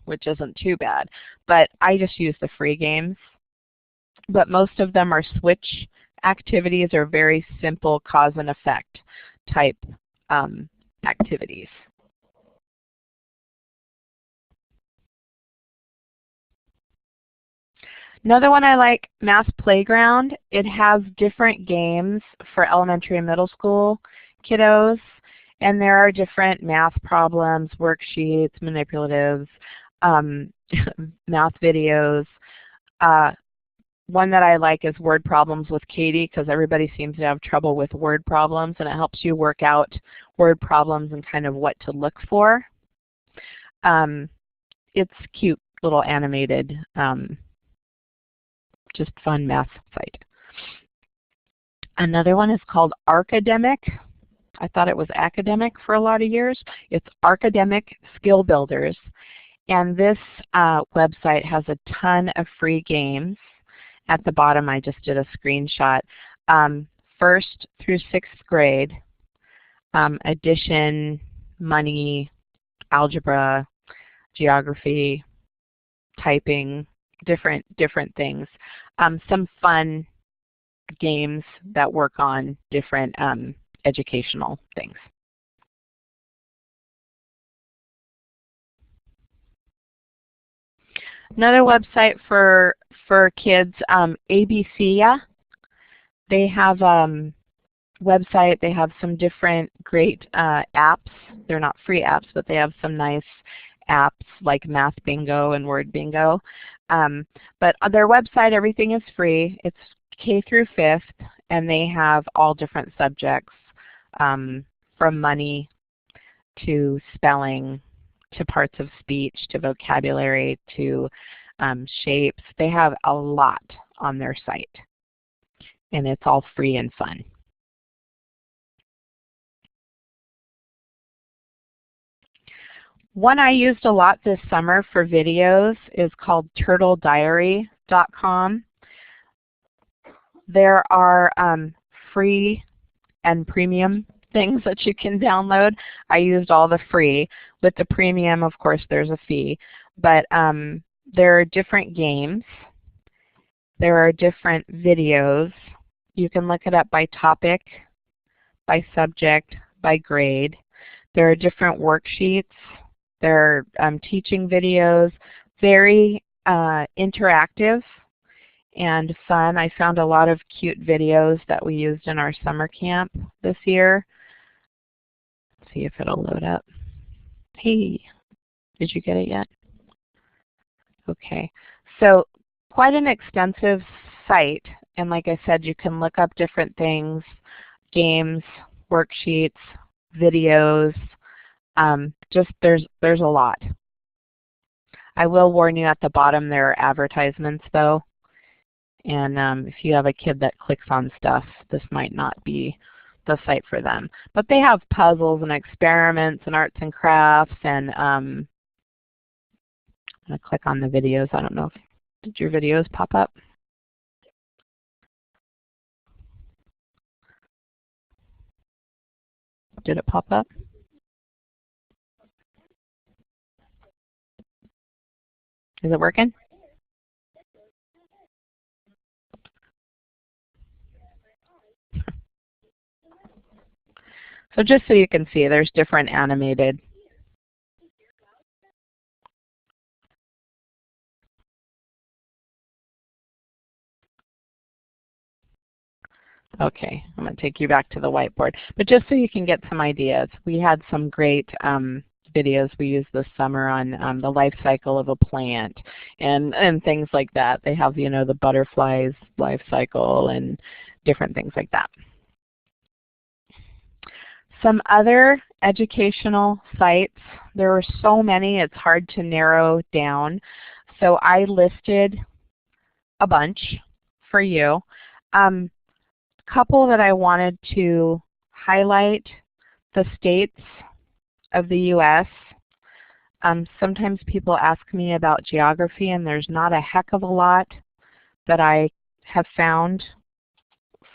which isn't too bad. But I just use the free games. But most of them are Switch activities, or very simple cause and effect type activities. Another one I like, Math Playground. It has different games for elementary and middle school kiddos, and there are different math problems, worksheets, manipulatives, math videos. One that I like is Word Problems with Katie, because everybody seems to have trouble with word problems, and it helps you work out word problems and kind of what to look for. It's cute, little animated, just fun math site. Another one is called Arcademic. I thought it was academic for a lot of years. It's Arcademic Skill Builders, and this website has a ton of free games. At the bottom, I just did a screenshot. 1st through 6th grade, addition, money, algebra, geography, typing, different things. Some fun games that work on different educational things. Another website for kids, ABCia. They have a website. They have some different great apps. They're not free apps, but they have some nice apps like Math Bingo and Word Bingo. But on their website, everything is free. It's K through 5th, and they have all different subjects, from money to spelling to parts of speech to vocabulary to shapes. They have a lot on their site, and it's all free and fun. One I used a lot this summer for videos is called turtlediary.com. There are free and premium things that you can download. I used all the free. With the premium, of course, there's a fee. But there are different games. There are different videos. You can look it up by topic, by subject, by grade. There are different worksheets. There are teaching videos, very interactive and fun. I found a lot of cute videos that we used in our summer camp this year. Let's see if it'll load up. Hey, Did you get it yet? Okay. So quite an extensive site, and like I said, you can look up different things, games, worksheets, videos, just there's a lot. I will warn you at the bottom there are advertisements though, and if you have a kid that clicks on stuff, this might not be the site for them. But they have puzzles and experiments and arts and crafts, and I'm going to click on the videos. I don't know if did your videos pop up? Did it pop up? Is it working? So just so you can see, there's different animated. Okay, I'm going to take you back to the whiteboard. But just so you can get some ideas, we had some great videos we used this summer on the life cycle of a plant and things like that. They have, you know, the butterfly's life cycle and different things like that. Some other educational sites, there were so many it's hard to narrow down. So I listed a bunch for you. Couple that I wanted to highlight, the states of the U.S. Sometimes people ask me about geography, and there's not a heck of a lot that I have found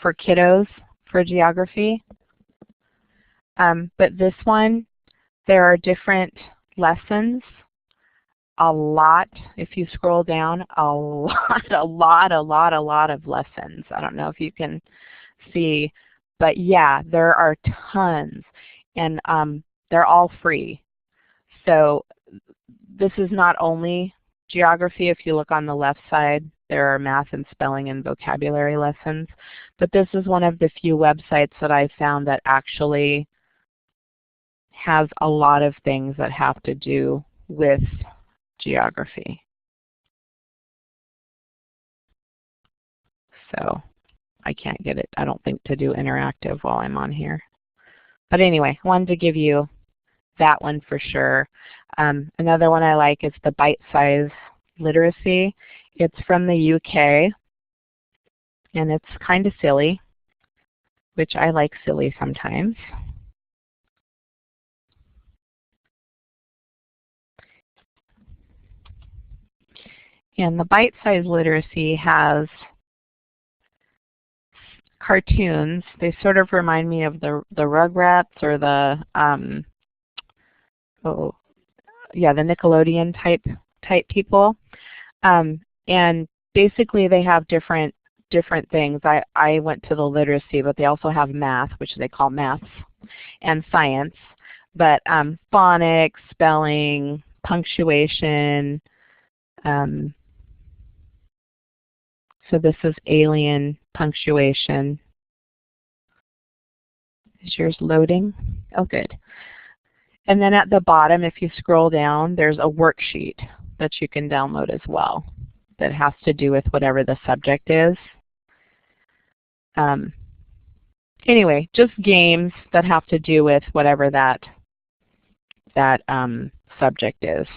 for kiddos for geography. But this one, there are different lessons, a lot. If you scroll down, a lot of lessons. I don't know if you can see, but yeah, there are tons, and they're all free. So this is not only geography. If you look on the left side, there are math and spelling and vocabulary lessons, but this is one of the few websites that I found that actually has a lot of things that have to do with geography. So I can't get it, I don't think, to do interactive while I'm on here. But anyway, I wanted to give you that one for sure. Another one I like is the Bite-Size Literacy. It's from the UK, and it's kind of silly, which I like silly sometimes. And the Bite-Size Literacy has cartoons. They sort of remind me of the Rugrats or the the Nickelodeon type people. And basically they have different things. I went to the literacy, but they also have math, which they call maths, and science. But phonics, spelling, punctuation. So this is alien punctuation. Is yours loading? Oh, good. And then at the bottom, if you scroll down, there's a worksheet that you can download as well that has to do with whatever the subject is. Anyway, just games that have to do with whatever that subject is.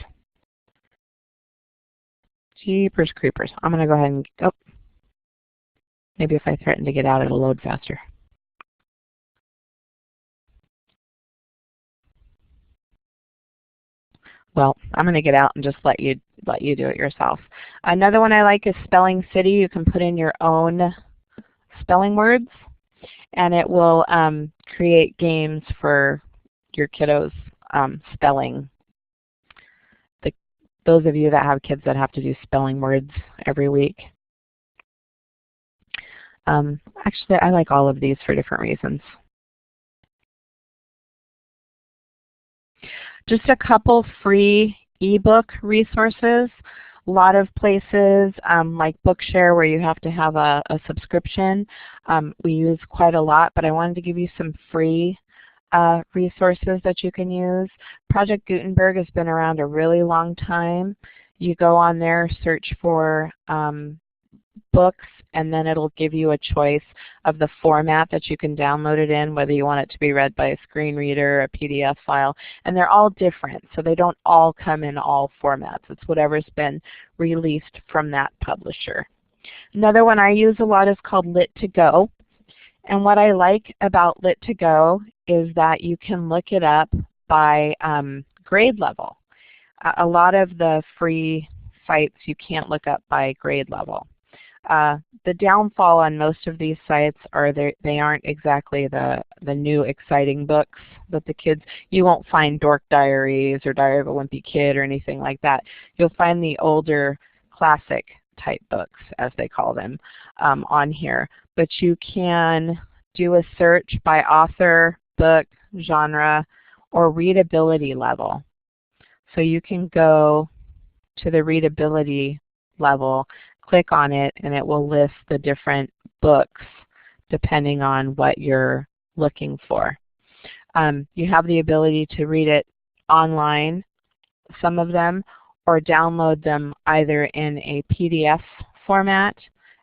Jeepers creepers. I'm going to go ahead and go. Maybe if I threaten to get out, it'll load faster. Well, I'm going to get out and just let you do it yourself. Another one I like is Spelling City. You can put in your own spelling words, and it will create games for your kiddos' spelling. Those of you that have kids that have to do spelling words every week. Actually, I like all of these for different reasons. Just a couple free ebook resources. A lot of places like Bookshare where you have to have a subscription. We use quite a lot, but I wanted to give you some free resources that you can use. Project Gutenberg has been around a really long time. You go on there, search for books, and then it'll give you a choice of the format that you can download it in, whether you want it to be read by a screen reader, a PDF file, and they're all different, so they don't all come in all formats. It's whatever's been released from that publisher. Another one I use a lot is called Lit2Go, and what I like about Lit2Go is that you can look it up by grade level. A lot of the free sites you can't look up by grade level. The downfall on most of these sites are they aren't exactly the new exciting books that the kids, you won't find Dork Diaries or Diary of a Wimpy Kid or anything like that. You'll find the older classic type books, as they call them, on here. But you can do a search by author, book, genre, or readability level. So you can go to the readability level, click on it, and it will list the different books depending on what you're looking for. You have the ability to read it online, some of them, or download them either in a PDF format,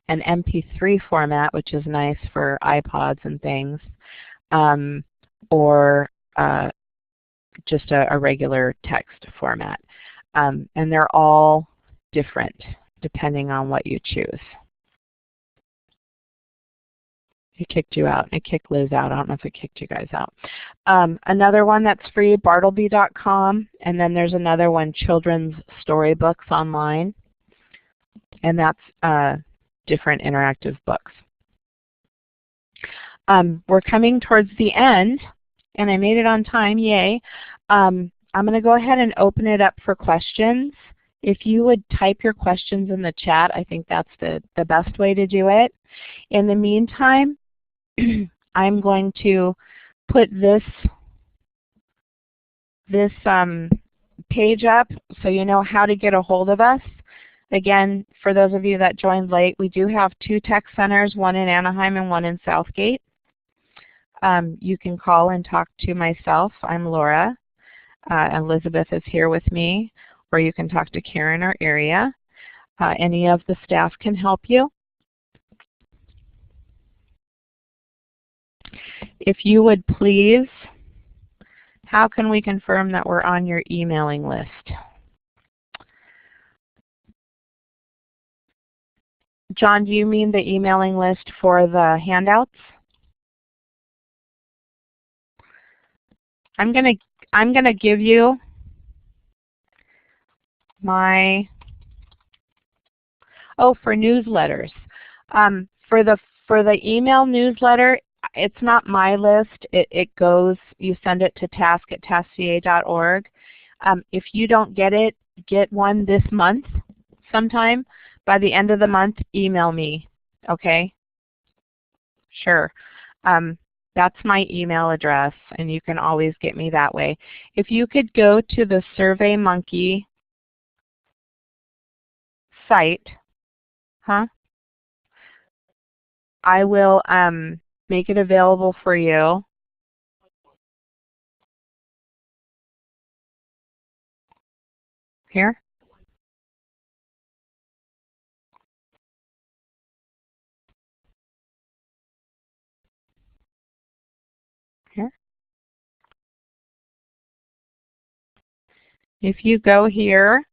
an MP3 format, which is nice for iPods and things, or just a regular text format. And they're all different depending on what you choose. It kicked you out. It kicked Liz out. I don't know if it kicked you guys out. Another one that's free, bartleby.com, and then there's another one, Children's Storybooks Online, and that's different interactive books. We're coming towards the end, and I made it on time, yay. I'm going to go ahead and open it up for questions. If you would type your questions in the chat, I think that's the best way to do it. In the meantime, I'm going to put this page up so you know how to get a hold of us. Again, for those of you that joined late, we do have 2 tech centers, one in Anaheim and one in Southgate. You can call and talk to myself. I'm Laura. Elizabeth is here with me, or you can talk to Karen or Aria. Any of the staff can help you. If you would please, how can we confirm that we're on your emailing list? John, do you mean the emailing list for the handouts? I'm gonna give you my, for newsletters. For the email newsletter, it's not my list. It goes, you send it to task@taskca.org. If you don't get it, get one this month sometime. By the end of the month, email me, okay? Sure. That's my email address, and you can always get me that way. If you could go to the SurveyMonkey site, I will make it available for you. Here? Here? If you go here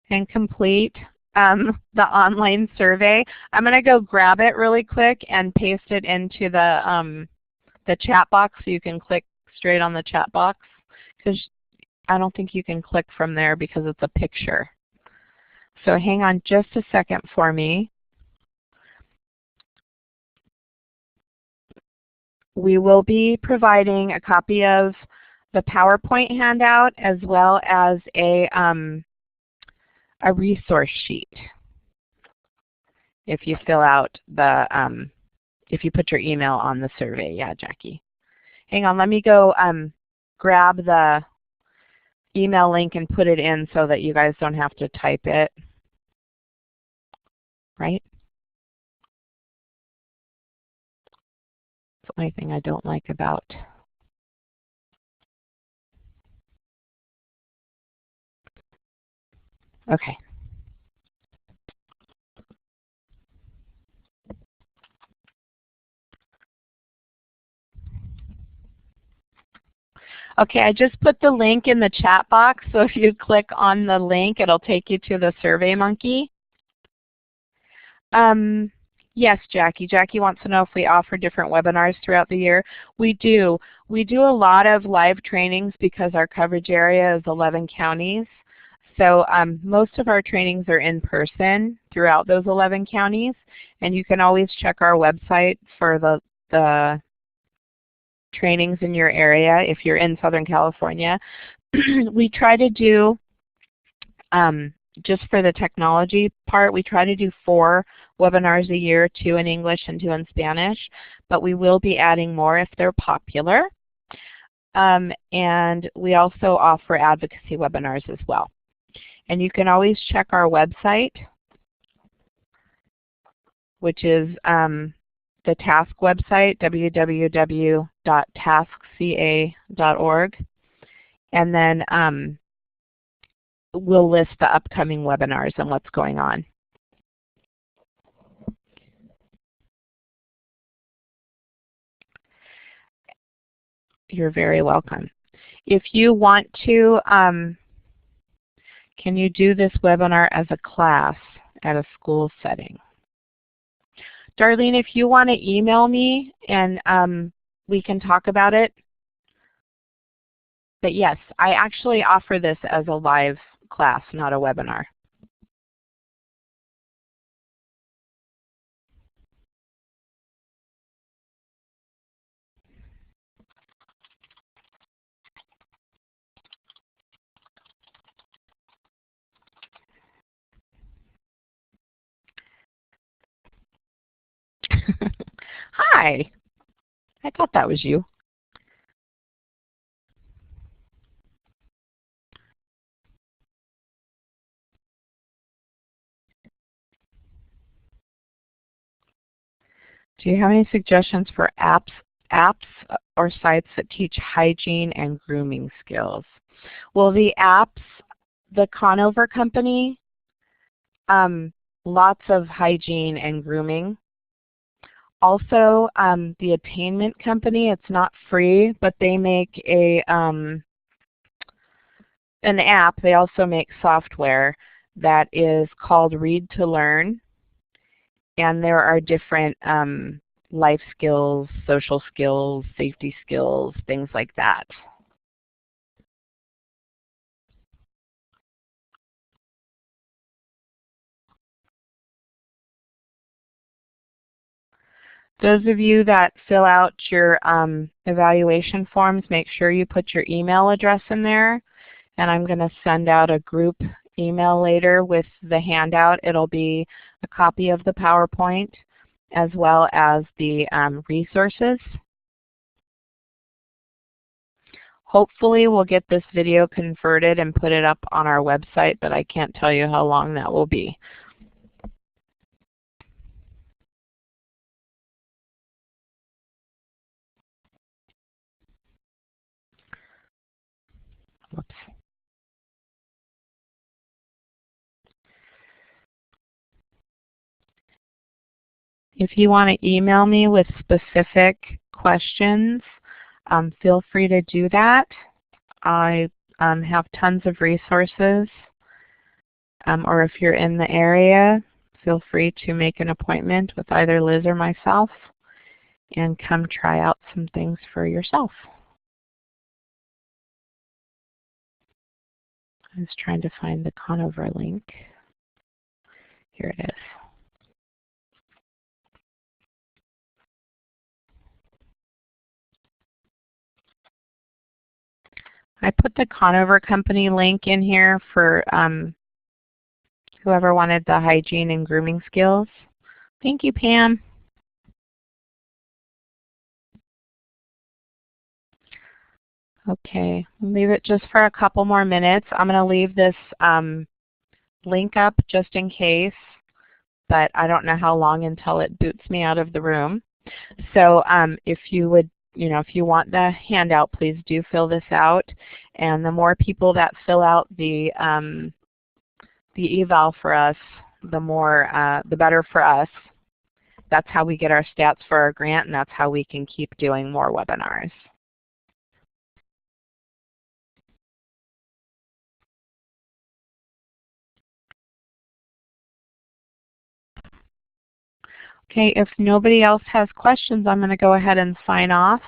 and complete the online survey, I'm going to go grab it really quick and paste it into the chat box so you can click straight on the chat box, because I don't think you can click from there because it's a picture. So hang on just a second for me. We will be providing a copy of the PowerPoint handout as well as a resource sheet if you fill out the, if you put your email on the survey. Yeah, Jackie. Hang on, let me go grab the email link and put it in so that you guys don't have to type it, right? the only thing I don't like about okay. Okay, I just put the link in the chat box, so if you click on the link, it'll take you to the SurveyMonkey. Yes, Jackie. Jackie wants to know if we offer different webinars throughout the year. We do. We do a lot of live trainings because our coverage area is 11 counties. So most of our trainings are in person throughout those 11 counties, and you can always check our website for the trainings in your area if you're in Southern California. We try to do, just for the technology part, we try to do 4 webinars a year, 2 in English and 2 in Spanish, but we will be adding more if they're popular. And we also offer advocacy webinars as well. And you can always check our website, which is the task website, www.taskca.org. And then we'll list the upcoming webinars and what's going on. You're very welcome. If you want to, can you do this webinar as a class at a school setting? Darlene, if you want to email me and we can talk about it. But yes, I actually offer this as a live class, not a webinar. Hi. I thought that was you. Do you have any suggestions for apps or sites that teach hygiene and grooming skills? Well, the apps, the Conover company, lots of hygiene and grooming. Also, the Attainment company, it's not free, but they make an app. They also make software that is called Read to Learn. And there are different life skills, social skills, safety skills, things like that. Those of you that fill out your evaluation forms, make sure you put your email address in there. And I'm going to send out a group email later with the handout. It'll be a copy of the PowerPoint as well as the resources. Hopefully we'll get this video converted and put it up on our website, but I can't tell you how long that will be. Whoops. If you want to email me with specific questions, feel free to do that. I have tons of resources. Or if you're in the area, feel free to make an appointment with either Liz or myself and come try out some things for yourself. I was trying to find the Conover link. Here it is. I put the Conover company link in here for whoever wanted the hygiene and grooming skills. Thank you, Pam. Okay, we'll leave it just for a couple more minutes. I'm going to leave this link up just in case, but I don't know how long until it boots me out of the room. So if you would, if you want the handout, please do fill this out. And the more people that fill out the eval for us, the better for us. That's how we get our stats for our grant, and that's how we can keep doing more webinars. Okay, if nobody else has questions, I'm going to go ahead and sign off.